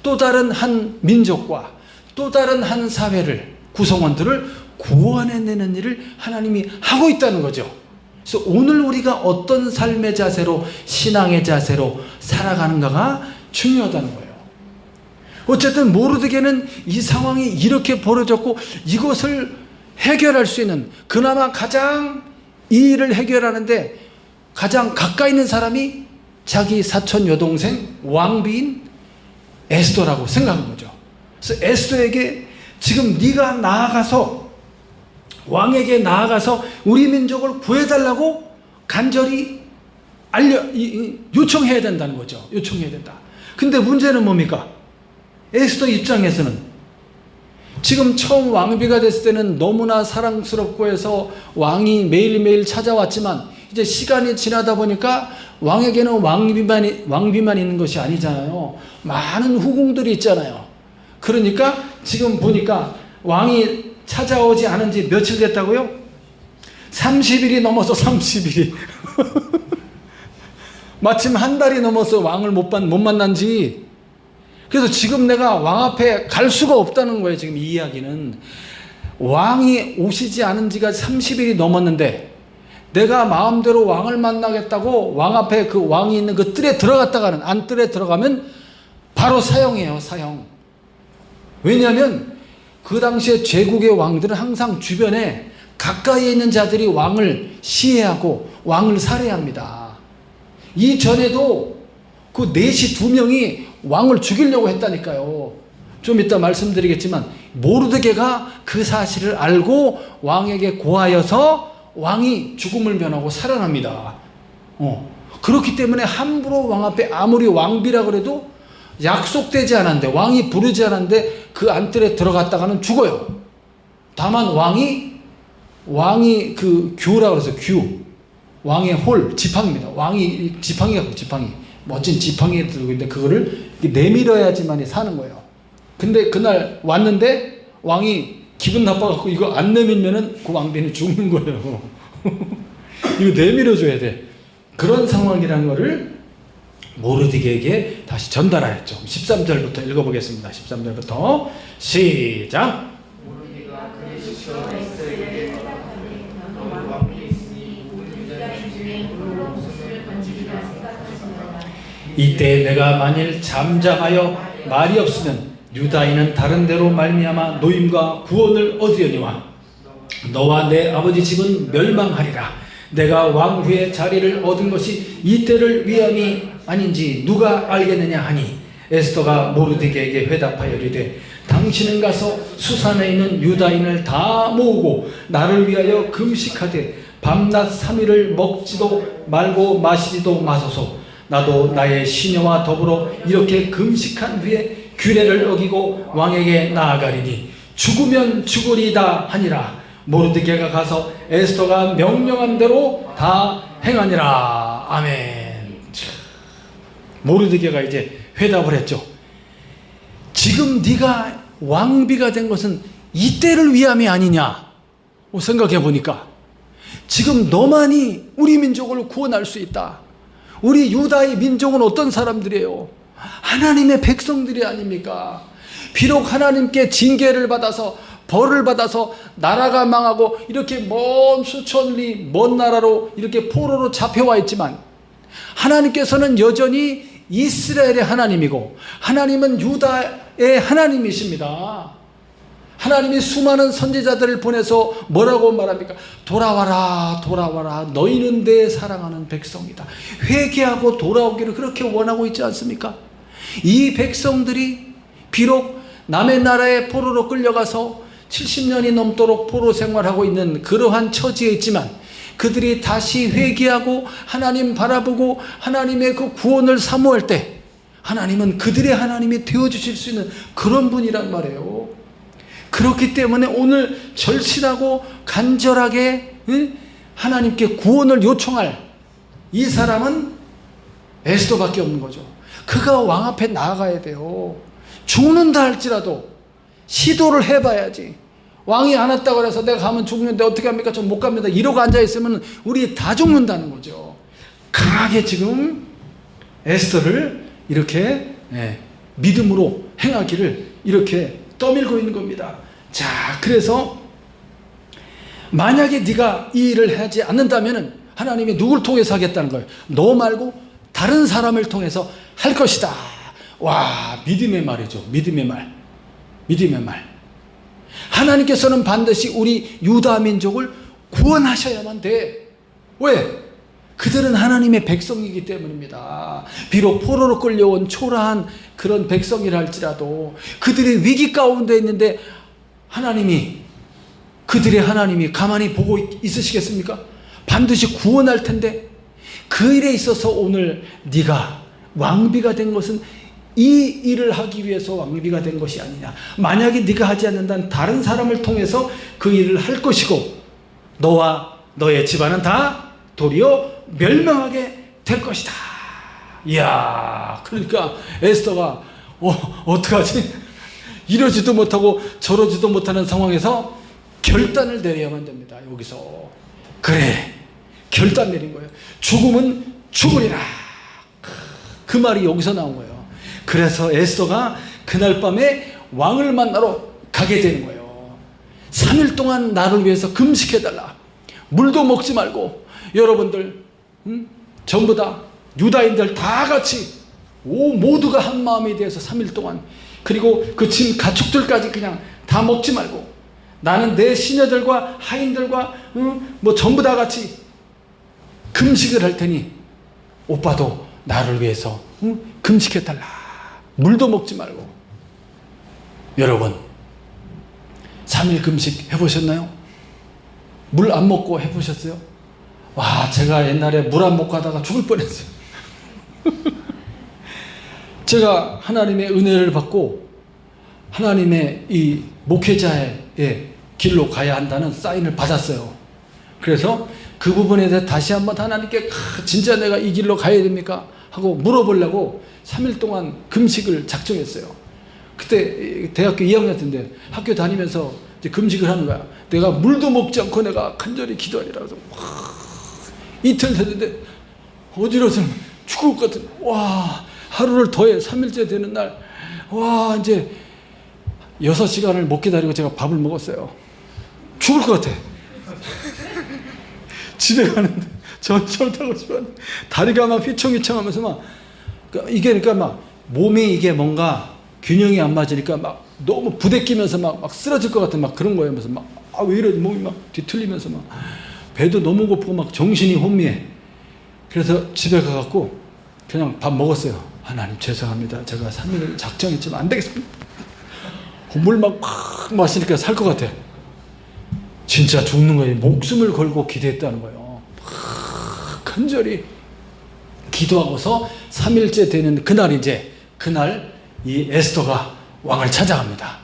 또 다른 한 민족과 또 다른 한 사회를 구성원들을 구원해내는 일을 하나님이 하고 있다는 거죠. 그래서 오늘 우리가 어떤 삶의 자세로 신앙의 자세로 살아가는가가 중요하다는 거예요. 어쨌든 모르드게는 이 상황이 이렇게 벌어졌고 이것을 해결할 수 있는 그나마 가장 이 일을 해결하는데 가장 가까이 있는 사람이 자기 사촌 여동생 왕비인 에스더라고 생각한 거죠. 그래서 에스더에게 지금 네가 나아가서 왕에게 나아가서 우리 민족을 구해달라고 간절히 요청해야 된다는 거죠. 요청해야 된다. 근데 문제는 뭡니까? 에스더 입장에서는 지금 처음 왕비가 됐을 때는 너무나 사랑스럽고 해서 왕이 매일매일 찾아왔지만 이제 시간이 지나다 보니까 왕에게는 왕비만 있는 것이 아니잖아요. 많은 후궁들이 있잖아요. 그러니까 지금 보니까 왕이 찾아오지 않은 지 며칠 됐다고요? 30일이 넘어서 30일이 마침 한 달이 넘어서 왕을 못 만난 지. 그래서 지금 내가 왕 앞에 갈 수가 없다는 거예요. 지금 이 이야기는 왕이 오시지 않은 지가 30일이 넘었는데 내가 마음대로 왕을 만나겠다고 왕 앞에 그 왕이 있는 그 뜰에 들어갔다가는 안뜰에 들어가면 바로 사형이에요. 사형. 왜냐하면 그 당시에 제국의 왕들은 항상 주변에 가까이에 있는 자들이 왕을 시해하고 왕을 살해합니다. 이전에도 그 넷이 2명이 왕을 죽이려고 했다니까요. 좀 이따 말씀드리겠지만 모르드게가 그 사실을 알고 왕에게 고하여서 왕이 죽음을 면하고 살아납니다. 그렇기 때문에 함부로 왕 앞에 아무리 왕비라 그래도 약속되지 않았는데, 왕이 부르지 않았는데 그 안뜰에 들어갔다가는 죽어요. 다만 왕이 그 규라 그래서 규, 왕의 홀, 지팡입니다. 왕이 지팡이 멋진 지팡이에 들고 있는데 그거를 내밀어야지만이 사는 거예요. 근데 그날 왔는데 왕이 기분 나빠갖고 이거 안 내밀면은 그 왕비는 죽는 거예요. 이거 내밀어줘야 돼. 그런 상황이라는 거를 모르드게에게 다시 전달하였죠. 13절부터 읽어보겠습니다. 13절부터 시작. 모르드게가 그를 시켜 에스더에게 대답하되 너는 왕비에 있으니 모든 유다 중에 홀로 옥수수를 던지리라 생각하시느냐. 이때 내가 만일 잠잠하여 말이 없으면 유다인은 다른 데로 말미암아 노임과 구원을 얻으려니와 너와 내 아버지 집은 멸망하리라. 내가 왕후의 자리를 얻은 것이 이때를 위함이 아닌지 누가 알겠느냐 하니 에스더가 모르드게에게 회답하여 이르되 당신은 가서 수산에 있는 유다인을 다 모으고 나를 위하여 금식하되 밤낮 3일을 먹지도 말고 마시지도 마소서. 나도 나의 시녀와 더불어 이렇게 금식한 후에 규례를 어기고 왕에게 나아가리니 죽으면 죽으리다 하니라. 모르드게가 가서 에스더가 명령한 대로 다 행하니라. 아멘. 모르드게가 이제 회답을 했죠. 지금 네가 왕비가 된 것은 이때를 위함이 아니냐 생각해 보니까 지금 너만이 우리 민족을 구원할 수 있다. 우리 유다의 민족은 어떤 사람들이에요? 하나님의 백성들이 아닙니까? 비록 하나님께 징계를 받아서 벌을 받아서 나라가 망하고 이렇게 먼 수천 리 먼 나라로 이렇게 포로로 잡혀와 있지만 하나님께서는 여전히 이스라엘의 하나님이고 하나님은 유다의 하나님이십니다. 하나님이 수많은 선지자들을 보내서 뭐라고 말합니까? 돌아와라 돌아와라 너희는 내 사랑하는 백성이다. 회개하고 돌아오기를 그렇게 원하고 있지 않습니까? 이 백성들이 비록 남의 나라에 포로로 끌려가서 70년이 넘도록 포로 생활하고 있는 그러한 처지에 있지만 그들이 다시 회개하고 하나님 바라보고 하나님의 그 구원을 사모할 때 하나님은 그들의 하나님이 되어주실 수 있는 그런 분이란 말이에요. 그렇기 때문에 오늘 절실하고 간절하게 하나님께 구원을 요청할 이 사람은 에스더밖에 없는 거죠. 그가 왕 앞에 나아가야 돼요. 죽는다 할지라도 시도를 해봐야지. 왕이 안 왔다고 해서 내가 가면 죽는데 어떻게 합니까? 저 못 갑니다. 이러고 앉아있으면 우리 다 죽는다는 거죠. 강하게 지금 에스더를 이렇게 믿음으로 행하기를 이렇게 떠밀고 있는 겁니다. 자, 그래서 만약에 네가 이 일을 하지 않는다면 하나님이 누굴 통해서 하겠다는 거예요? 너 말고 다른 사람을 통해서 할 것이다. 와, 믿음의 말이죠. 믿음의 말. 믿음의 말. 하나님께서는 반드시 우리 유다 민족을 구원하셔야만 돼. 왜? 그들은 하나님의 백성이기 때문입니다. 비록 포로로 끌려온 초라한 그런 백성이라 할지라도 그들이 위기 가운데 있는데 그들의 하나님이 가만히 보고 있으시겠습니까? 반드시 구원할 텐데 그 일에 있어서 오늘 네가 왕비가 된 것은 이 일을 하기 위해서 왕비가 된 것이 아니냐. 만약에 네가 하지 않는다면 다른 사람을 통해서 그 일을 할 것이고 너와 너의 집안은 다 도리어 멸망하게 될 것이다. 이야, 그러니까 에스더가 어떡하지? 이러지도 못하고 저러지도 못하는 상황에서 결단을 내려야만 됩니다. 여기서 그래, 결단 내린 거예요. 죽음은 죽으리라. 그 말이 여기서 나온 거예요. 그래서 에스더가 그날 밤에 왕을 만나러 가게 되는 거예요. 3일 동안 나를 위해서 금식해달라. 물도 먹지 말고. 여러분들 전부 다 유다인들 다 같이 모두가 한 마음이 되어서 3일 동안, 그리고 그 진 가축들까지 그냥 다 다 먹지 말고 나는 내 시녀들과 하인들과 뭐 전부 다 같이 금식을 할 테니 오빠도 나를 위해서 금식해달라. 물도 먹지 말고. 여러분 3일 금식 해보셨나요? 물 안 먹고 해보셨어요? 와, 제가 옛날에 물 안 먹고 하다가 죽을 뻔했어요. 제가 하나님의 은혜를 받고 하나님의 이 목회자의 길로 가야 한다는 사인을 받았어요. 그래서 그 부분에 대해서 다시 한번 하나님께 진짜 내가 이 길로 가야 됩니까? 하고 물어보려고 3일 동안 금식을 작정했어요. 그때 대학교 2학년 때인데 학교 다니면서 이제 금식을 하는 거야. 내가 물도 먹지 않고 내가 간절히 기도하리라. 그래서 이틀 됐는데 어지러워서 죽을 것 같은, 와, 하루를 더해 3일째 되는 날, 와, 이제 6시간을 못 기다리고 제가 밥을 먹었어요. 죽을 것 같아. 집에 가는데 전철 타고 집에 가는데 다리가 막 휘청휘청하면서 막 이게 그러니까 막 몸이 이게 뭔가 균형이 안 맞으니까 막 너무 부대끼면서 막 쓰러질 것 같은 막 그런 거예요. 그래서 막 왜 이러지, 몸이 막 뒤틀리면서 막 배도 너무 고프고 막 정신이 혼미해. 그래서 집에 가갖고 그냥 밥 먹었어요. 하나님 죄송합니다. 제가 3일을 작정했지만 안 되겠습니다. 물 막 마시니까 살 것 같아. 진짜 죽는 거예요. 목숨을 걸고 기도했다는 거예요. 간절히 기도하고서 3일째 되는 그날, 이제 그날 이 에스더가 왕을 찾아갑니다.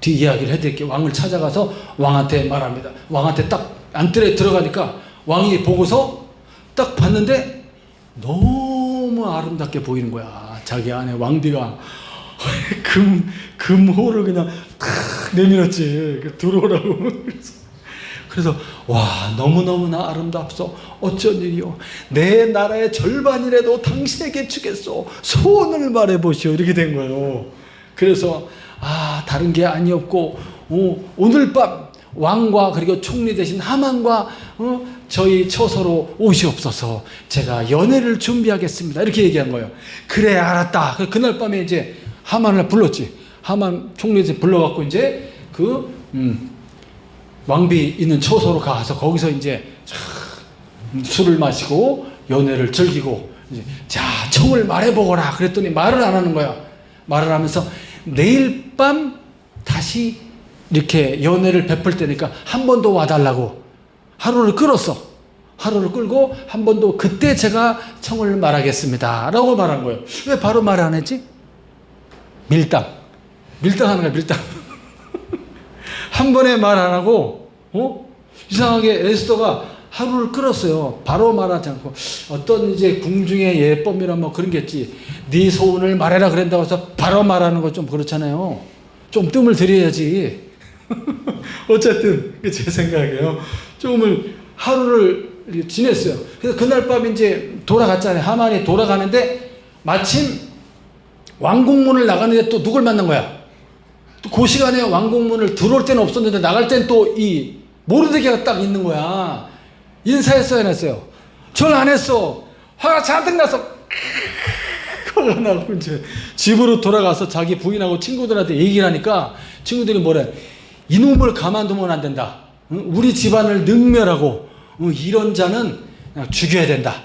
뒤 이야기를 해드릴게요. 왕을 찾아가서 왕한테 말합니다. 왕한테 딱 안뜰에 들어가니까 왕이 보고서 딱 봤는데 너무 아름답게 보이는 거야. 자기 안에 왕비가 금호를 그냥 탁 내밀었지. 들어오라고. 그래서 와, 너무너무나 아름답소. 어쩐 일이요. 내 나라의 절반이라도 당신에게 주겠소. 소원을 말해보시오. 이렇게 된 거예요. 그래서 다른 게 아니었고 오늘 밤 왕과 그리고 총리 대신 하만과 저희 처소로 오시옵소서. 제가 연회를 준비하겠습니다. 이렇게 얘기한 거예요. 그래, 알았다. 그날 밤에 이제 하만을 불렀지. 하만 총리한테 불러갖고 이제 그 왕비 있는 처소로 가서 거기서 이제 술을 마시고 연회를 즐기고 이제 자, 청을 말해보거라. 그랬더니 말을 안 하는 거야. 말을 하면서 내일 밤 다시 이렇게 연회를 베풀 때니까 한 번 더 와달라고 하루를 끌었어. 하루를 끌고 한 번 더 그때 제가 청을 말하겠습니다 라고 말한 거예요. 왜 바로 말 안 했지? 밀당하는 거야. 밀당. 한 번에 말 안 하고 이상하게 에스더가 하루를 끌었어요. 바로 말하지 않고 어떤 이제 궁중의 예법이나 뭐 그런 게 있지. 네 소원을 말해라 그런다고 해서 바로 말하는 거 좀 그렇잖아요. 좀 뜸을 들여야지. 어쨌든 제 생각이에요. 조금을 하루를 지냈어요. 그래서 그날 밤 이제 돌아갔잖아요. 하만이 돌아가는데 마침 왕궁문을 나가는데 또 누굴 만난 거야. 또 그 시간에 왕궁문을 들어올 때는 없었는데 나갈 땐 또 이 모르드게가 딱 있는 거야. 인사했어요, 안 했어요? 전 안 했어. 화가 잔뜩 나서 화가 나고 이제 집으로 돌아가서 자기 부인하고 친구들한테 얘기를 하니까 친구들이 뭐래? 이놈을 가만두면 안 된다. 우리 집안을 능멸하고 이런 자는 그냥 죽여야 된다.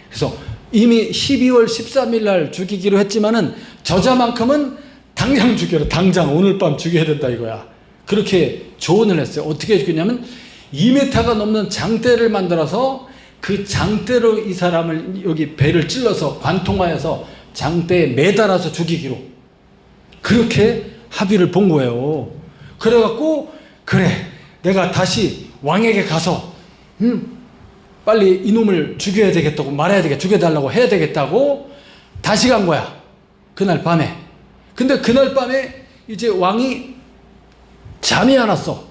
그래서 이미 12월 13일 날 죽이기로 했지만은 저자만큼은 당장 죽여라. 당장 오늘 밤 죽여야 된다 이거야. 그렇게 조언을 했어요. 어떻게 죽였냐면 2m가 넘는 장대를 만들어서 그 장대로 이 사람을 여기 배를 찔러서 관통하여서 장대에 매달아서 죽이기로 그렇게 합의를 본 거예요. 그래갖고 그래, 내가 다시 왕에게 가서 빨리 이놈을 죽여야 되겠다고 말해야 되겠다. 죽여달라고 해야 되겠다고 다시 간 거야. 그날 밤에. 근데 그날 밤에 이제 왕이 잠이 안 왔어.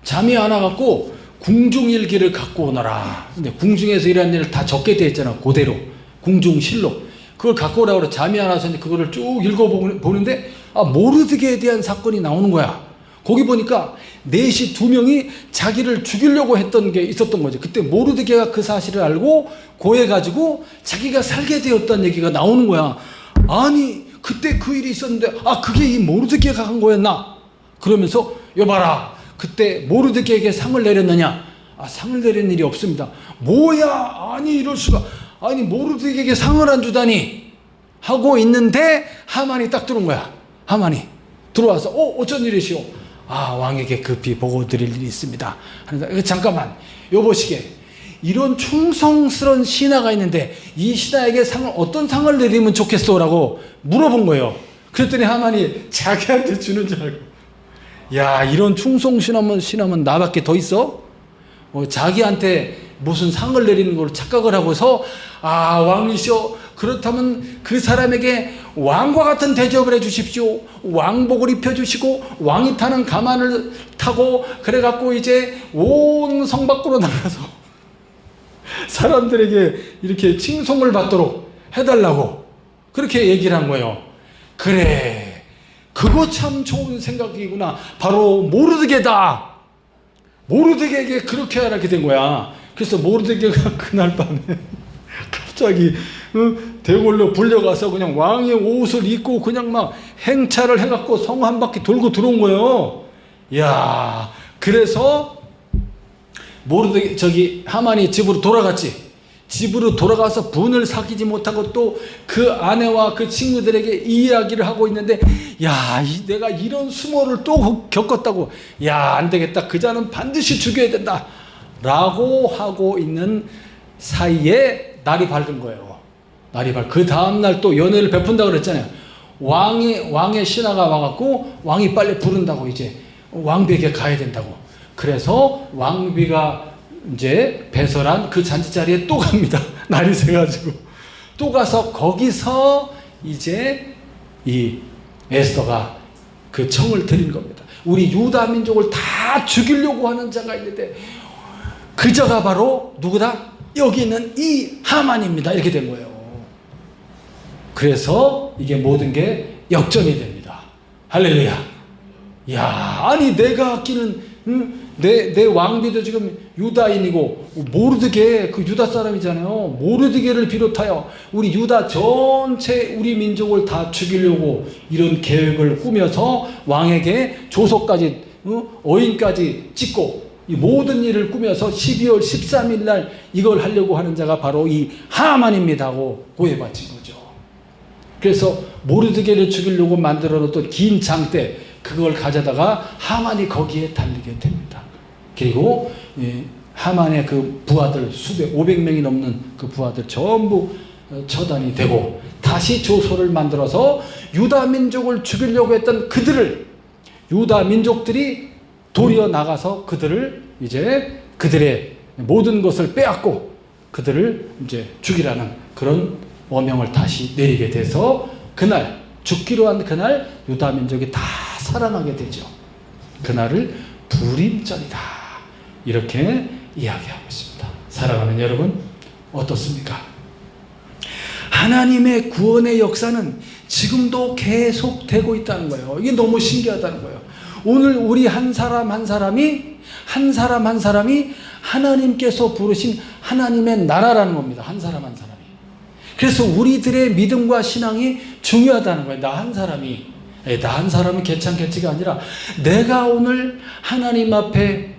잠이 안 와갖고 궁중일기를 갖고 오너라. 근데 궁중에서 일하는 일을 다 적게 돼 있잖아. 그대로. 궁중실록. 그걸 갖고 오라고 그래. 잠이 안 와서 이제 그거를 쭉 읽어보는데 모르드게에 대한 사건이 나오는 거야. 거기 보니까 넷이 2명이 자기를 죽이려고 했던 게 있었던 거지. 그때 모르드게가 그 사실을 알고 고해가지고 자기가 살게 되었다는 얘기가 나오는 거야. 아니 그때 그 일이 있었는데 그게 이 모르드게가 한 거였나? 그러면서 여봐라, 그때 모르드게에게 상을 내렸느냐? 상을 내린 일이 없습니다. 뭐야, 아니 이럴 수가, 아니 모르드게에게 상을 안 주다니 하고 있는데 하만이 딱 들어온 거야. 하만이 들어와서 어쩐 일이시오? 왕에게 급히 보고 드릴 일이 있습니다. 잠깐만, 여보시게, 이런 충성스러운 신하가 있는데 이 신하에게 어떤 상을 내리면 좋겠어? 라고 물어본 거예요. 그랬더니 하만이 자기한테 주는 줄 알고, 야, 이런 충성신하면 나밖에 더 있어? 자기한테 무슨 상을 내리는 걸 착각을 하고서, 왕이시여, 그렇다면 그 사람에게 왕과 같은 대접을 해주십시오. 왕복을 입혀주시고 왕이 타는 가만을 타고, 그래갖고 이제 온 성 밖으로 나가서 사람들에게 이렇게 칭송을 받도록 해달라고 그렇게 얘기를 한 거예요. 그래, 그거 참 좋은 생각이구나. 바로 모르드게다. 모르드게에게 그렇게 하라게 된 거야. 그래서 모르드게가 그날 밤에 갑자기 대궐로 불려가서 그냥 왕의 옷을 입고 그냥 막 행차를 해갖고 성 한 바퀴 돌고 들어온 거예요. 야, 그래서 하만이 집으로 돌아갔지. 집으로 돌아가서 분을 사귀지 못하고 또 그 아내와 그 친구들에게 이야기를 하고 있는데, 야, 내가 이런 수모를 또 겪었다고. 야, 안 되겠다. 그 자는 반드시 죽여야 된다. 라고 하고 있는 사이에 날이 밝은 거예요. 그 다음날 또 연회를 베푼다 그랬잖아요. 왕의 신하가 와갖고 왕이 빨리 부른다고, 이제 왕비에게 가야 된다고. 그래서 왕비가 이제 배설한 그 잔치자리에 또 갑니다. 날이 새가지고 또 가서 거기서 이제 이 에스더가 그 청을 드린 겁니다. 우리 유다 민족을 다 죽이려고 하는 자가 있는데 그 자가 바로 누구다? 여기 있는 이 하만입니다. 이렇게 된 거예요. 그래서 이게 모든 게 역전이 됩니다. 할렐루야. 야, 아니 내가 아끼는 내 왕비도 지금 유다인이고, 모르드게 그 유다 사람이잖아요. 모르드게를 비롯하여 우리 유다 전체 우리 민족을 다 죽이려고 이런 계획을 꾸며서 왕에게 조소까지 어인까지 찍고 이 모든 일을 꾸며서 12월 13일 날 이걸 하려고 하는 자가 바로 이 하만입니다 하고 고해바친 거죠. 그래서 모르드게를 죽이려고 만들어놓던 긴 장대, 그걸 가져다가 하만이 거기에 달리게 됩니다. 그리고 하만의 그 부하들, 500명이 넘는 그 부하들 전부 처단이 되고, 다시 조소를 만들어서 유다 민족을 죽이려고 했던 유다 민족들이 도리어 나가서 그들의 모든 것을 빼앗고 그들을 이제 죽이라는 그런 어명을 다시 내리게 돼서 그날, 죽기로 한 그날 유다 민족이 다 살아나게 되죠. 그날을 불임절이다, 이렇게 이야기하고 있습니다. 사랑하는 여러분, 어떻습니까? 하나님의 구원의 역사는 지금도 계속되고 있다는 거예요. 이게 너무 신기하다는 거예요. 오늘 우리 한 사람 한 사람이 하나님께서 부르신 하나님의 나라라는 겁니다. 한 사람 한 사람이. 그래서 우리들의 믿음과 신앙이 중요하다는 거예요. 나 한 사람은 괜찮겠지가 아니라, 내가 오늘 하나님 앞에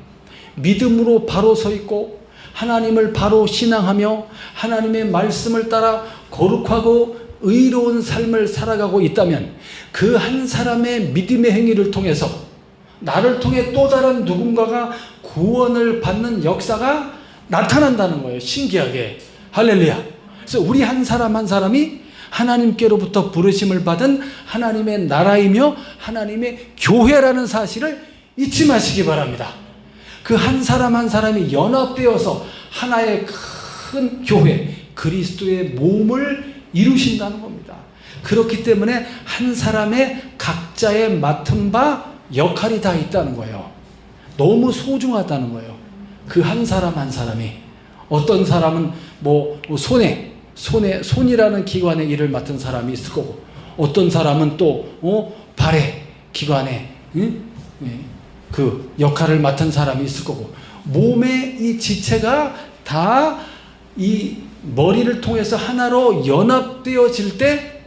믿음으로 바로 서 있고 하나님을 바로 신앙하며 하나님의 말씀을 따라 거룩하고 의로운 삶을 살아가고 있다면, 그 한 사람의 믿음의 행위를 통해서 나를 통해 또 다른 누군가가 구원을 받는 역사가 나타난다는 거예요. 신기하게. 할렐루야. 그래서 우리 한 사람 한 사람이 하나님께로부터 부르심을 받은 하나님의 나라이며 하나님의 교회라는 사실을 잊지 마시기 바랍니다. 그 한 사람 한 사람이 연합되어서 하나의 큰 교회, 그리스도의 몸을 이루신다는 겁니다. 그렇기 때문에 한 사람의 각자의 맡은 바 역할이 다 있다는 거예요. 너무 소중하다는 거예요. 그 한 사람 한 사람이. 어떤 사람은 손이라는 기관의 일을 맡은 사람이 있을 거고, 어떤 사람은 또 발의 기관의 그 역할을 맡은 사람이 있을 거고, 몸의 이 지체가 다 이 머리를 통해서 하나로 연합되어질 때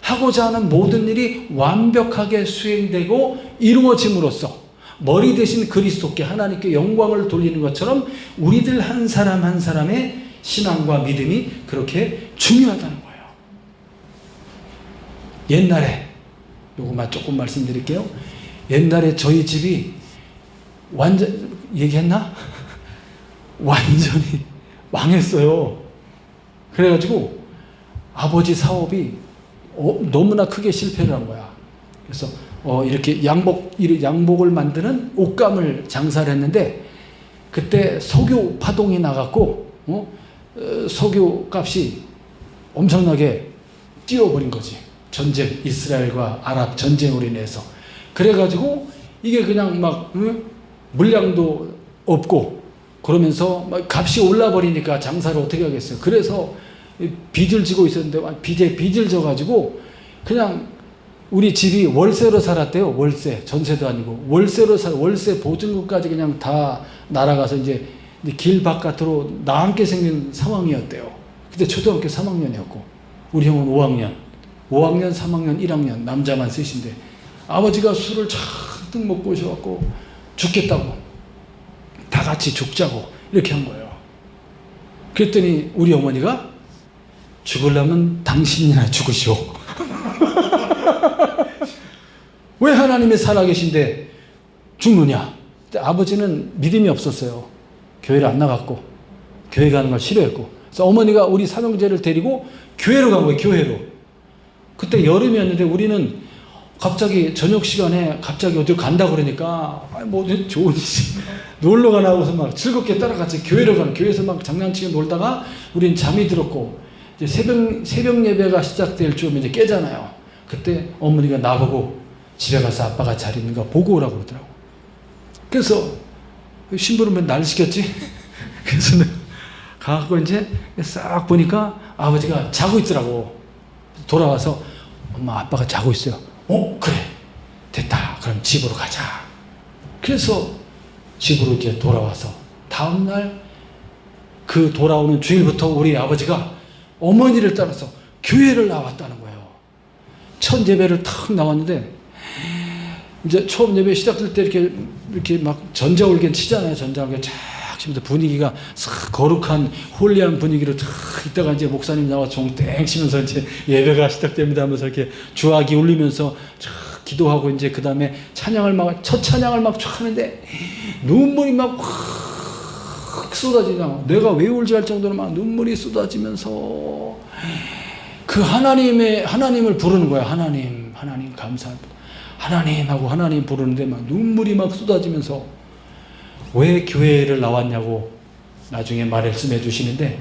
하고자 하는 모든 일이 완벽하게 수행되고 이루어짐으로써 머리 대신 그리스도께 하나님께 영광을 돌리는 것처럼 우리들 한 사람 한 사람의 신앙과 믿음이 그렇게 중요하다는 거예요. 옛날에 요거만 조금 말씀드릴게요. 옛날에 저희 집이 완전 얘기했나? 완전히 망했어요. 그래가지고 아버지 사업이 너무나 크게 실패를 한 거야. 그래서 이렇게 양복을 만드는 옷감을 장사를 했는데 그때 석유 파동이 나갔고 석유 값이 엄청나게 뛰어버린 거지. 전쟁, 이스라엘과 아랍 전쟁으로 인해서. 그래가지고 이게 그냥 막 물량도 없고 그러면서 막 값이 올라버리니까 장사를 어떻게 하겠어요. 그래서 빚을 지고 있었는데 빚을 져가지고 그냥 우리 집이 월세로 살았대요. 월세, 전세도 아니고 월세 보증금까지 그냥 다 날아가서 이제 길 바깥으로 나앉게 생긴 상황이었대요. 그때 초등학교 3학년이었고 우리 형은 5학년, 3학년, 1학년 남자만 셋인데 아버지가 술을 잔뜩 먹고 오셔갖고 죽겠다고 다 같이 죽자고 이렇게 한 거예요. 그랬더니 우리 어머니가 죽으려면 당신이나 죽으시오. 왜 하나님이 살아계신데 죽느냐? 아버지는 믿음이 없었어요. 교회를 안 나갔고 교회 가는 걸 싫어했고 그래서 어머니가 우리 삼형제를 데리고 교회로 간 거예요. 교회로. 그때 여름이었는데 우리는 갑자기 저녁 시간에 갑자기 어디로 간다 그러니까 뭐 좋은 놀러 가나 하고서 막 즐겁게 따라갔지. 교회로 가는 교회에서 막 장난치게 놀다가 우린 잠이 들었고 이제 새벽 예배가 시작될 쯤에 이제 깨잖아요. 그때 어머니가 나보고 집에 가서 아빠가 잘 있는가 보고 오라고 그러더라고. 그래서 심부름은 날 시켰지. 그래서 가갖고 이제 싹 보니까 아버지가 자고 있더라고. 돌아와서 엄마 아빠가 자고 있어요. 그래 됐다. 그럼 집으로 가자. 그래서 집으로 이제 돌아와서 다음날 그 돌아오는 주일부터 우리 아버지가 어머니를 따라서 교회를 나왔다는 거예요. 첫 예배를 탁 나왔는데 이제 처음 예배 시작될 때 이렇게 막 전자올겐 치잖아요. 전자올겐 쫙 치면서 분위기가 싹 거룩한 홀리한 분위기로 탁 있다가 이제 목사님 나와 종땡 치면서 이제 예배가 시작됩니다 하면서 이렇게 주악이 울리면서 쫙 기도하고 이제 그 다음에 첫 찬양을 막 쫙 하는데 눈물이 막 확 쏟아지냐. 내가 왜 울지 할 정도로 막 눈물이 쏟아지면서 그 하나님을 부르는 거야. 하나님 감사합니다. 하나님하고 하나님 부르는데 막 눈물이 막 쏟아지면서 왜 교회를 나왔냐고 나중에 말씀해 주시는데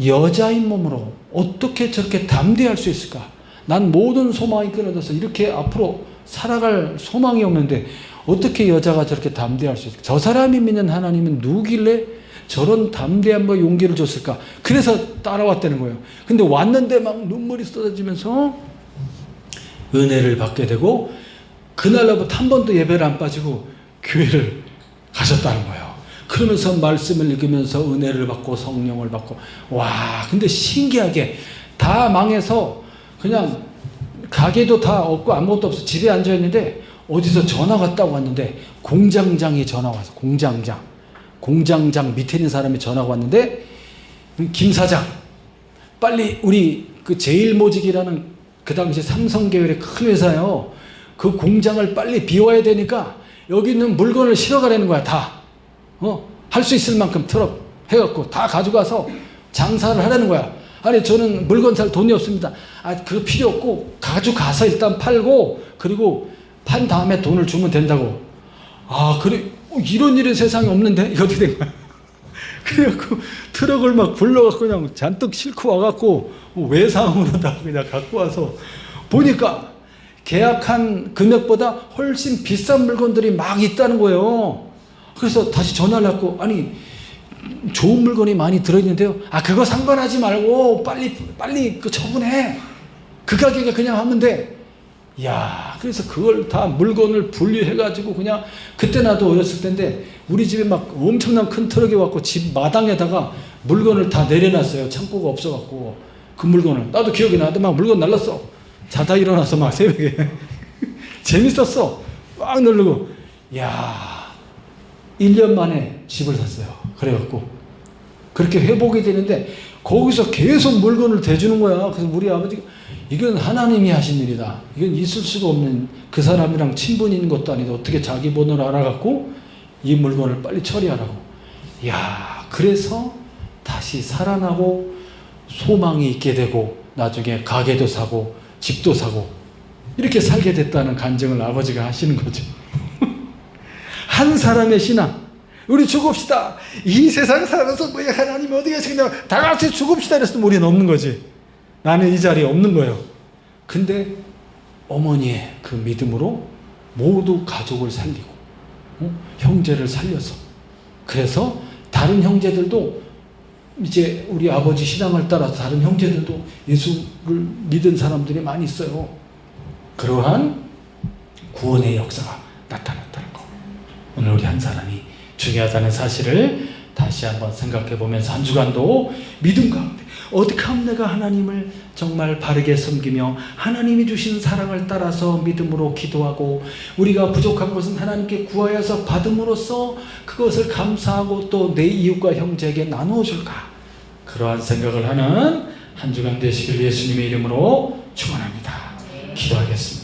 여자인 몸으로 어떻게 저렇게 담대할 수 있을까? 난 모든 소망이 끊어져서 이렇게 앞으로 살아갈 소망이 없는데 어떻게 여자가 저렇게 담대할 수 있을까? 저 사람이 믿는 하나님은 누구길래 저런 담대함과 용기를 줬을까? 그래서 따라왔다는 거예요. 근데 왔는데 막 눈물이 쏟아지면서 은혜를 받게 되고 그날로부터 한 번도 예배를 안 빠지고 교회를 가셨다는 거예요. 그러면서 말씀을 읽으면서 은혜를 받고 성령을 받고 근데 신기하게 다 망해서 그냥 가게도 다 없고 아무것도 없어 집에 앉아있는데 어디서 전화가 왔다고 왔는데 공장장이 전화 와서 공장장 밑에 있는 사람이 전화가 왔는데 김 사장 빨리 우리 그 제일모직이라는 그 당시 삼성계열의 큰 회사요. 그 공장을 빨리 비워야 되니까 여기 있는 물건을 실어가라는 거야. 다 할 수 있을 만큼 트럭 해갖고 다 가져가서 장사를 하라는 거야. 아니 저는 물건 살 돈이 없습니다. 그거 필요 없고 가져가서 일단 팔고 그리고 판 다음에 돈을 주면 된다고. 그래 이런 일은 세상에 없는데 이거 어떻게 된 거야. 그래갖고 트럭을 막 불러갖고 그냥 잔뜩 싣고 와갖고 외상으로 다 그냥 갖고 와서 보니까 계약한 금액보다 훨씬 비싼 물건들이 막 있다는 거예요. 그래서 다시 전화를 했고 아니 좋은 물건이 많이 들어있는데요. 그거 상관하지 말고 빨리 그 처분해. 그 가격에 그냥 하면 돼. 그래서 그걸 다 물건을 분리해가지고 그냥 그때 나도 어렸을 때인데 우리 집에 막 엄청난 큰 트럭이 왔고 집 마당에다가 물건을 다 내려놨어요. 창고가 없어갖고 그 물건을 나도 기억이 나도 막 물건 날랐어. 자다 일어나서 막 새벽에 재밌었어. 막 누르고. 야, 1년 만에 집을 샀어요. 그래갖고 그렇게 회복이 되는데 거기서 계속 물건을 대주는 거야. 그래서 우리 아버지가 이건 하나님이 하신 일이다. 이건 있을 수가 없는, 그 사람이랑 친분인 것도 아닌데 어떻게 자기 번호를 알아갖고 이 물건을 빨리 처리하라고. 야, 그래서 다시 살아나고 소망이 있게 되고 나중에 가게도 사고 집도 사고 이렇게 살게 됐다는 간증을 아버지가 하시는 거죠. 한 사람의 신앙. 우리 죽읍시다. 이 세상 살아서 뭐야, 하나님 어디 계시냐, 다 같이 죽읍시다 이랬으면 우리는 없는 거지. 나는 이 자리에 없는 거예요. 근데 어머니의 그 믿음으로 모두 가족을 살리고 형제를 살려서, 그래서 다른 형제들도 이제 우리 아버지 신앙을 따라서 다른 형제들도 예수를 믿은 사람들이 많이 있어요. 그러한 구원의 역사가 나타났다는 거. 오늘 우리 한 사람이 중요하다는 사실을 다시 한번 생각해 보면서 한 주간도 믿음 가운데 어떻게 하면 내가 하나님을 정말 바르게 섬기며 하나님이 주신 사랑을 따라서 믿음으로 기도하고 우리가 부족한 것은 하나님께 구하여서 받음으로써 그것을 감사하고 또 내 이웃과 형제에게 나누어 줄까, 그러한 생각을 하는 한 주간 되시길 예수님의 이름으로 축원합니다. 기도하겠습니다.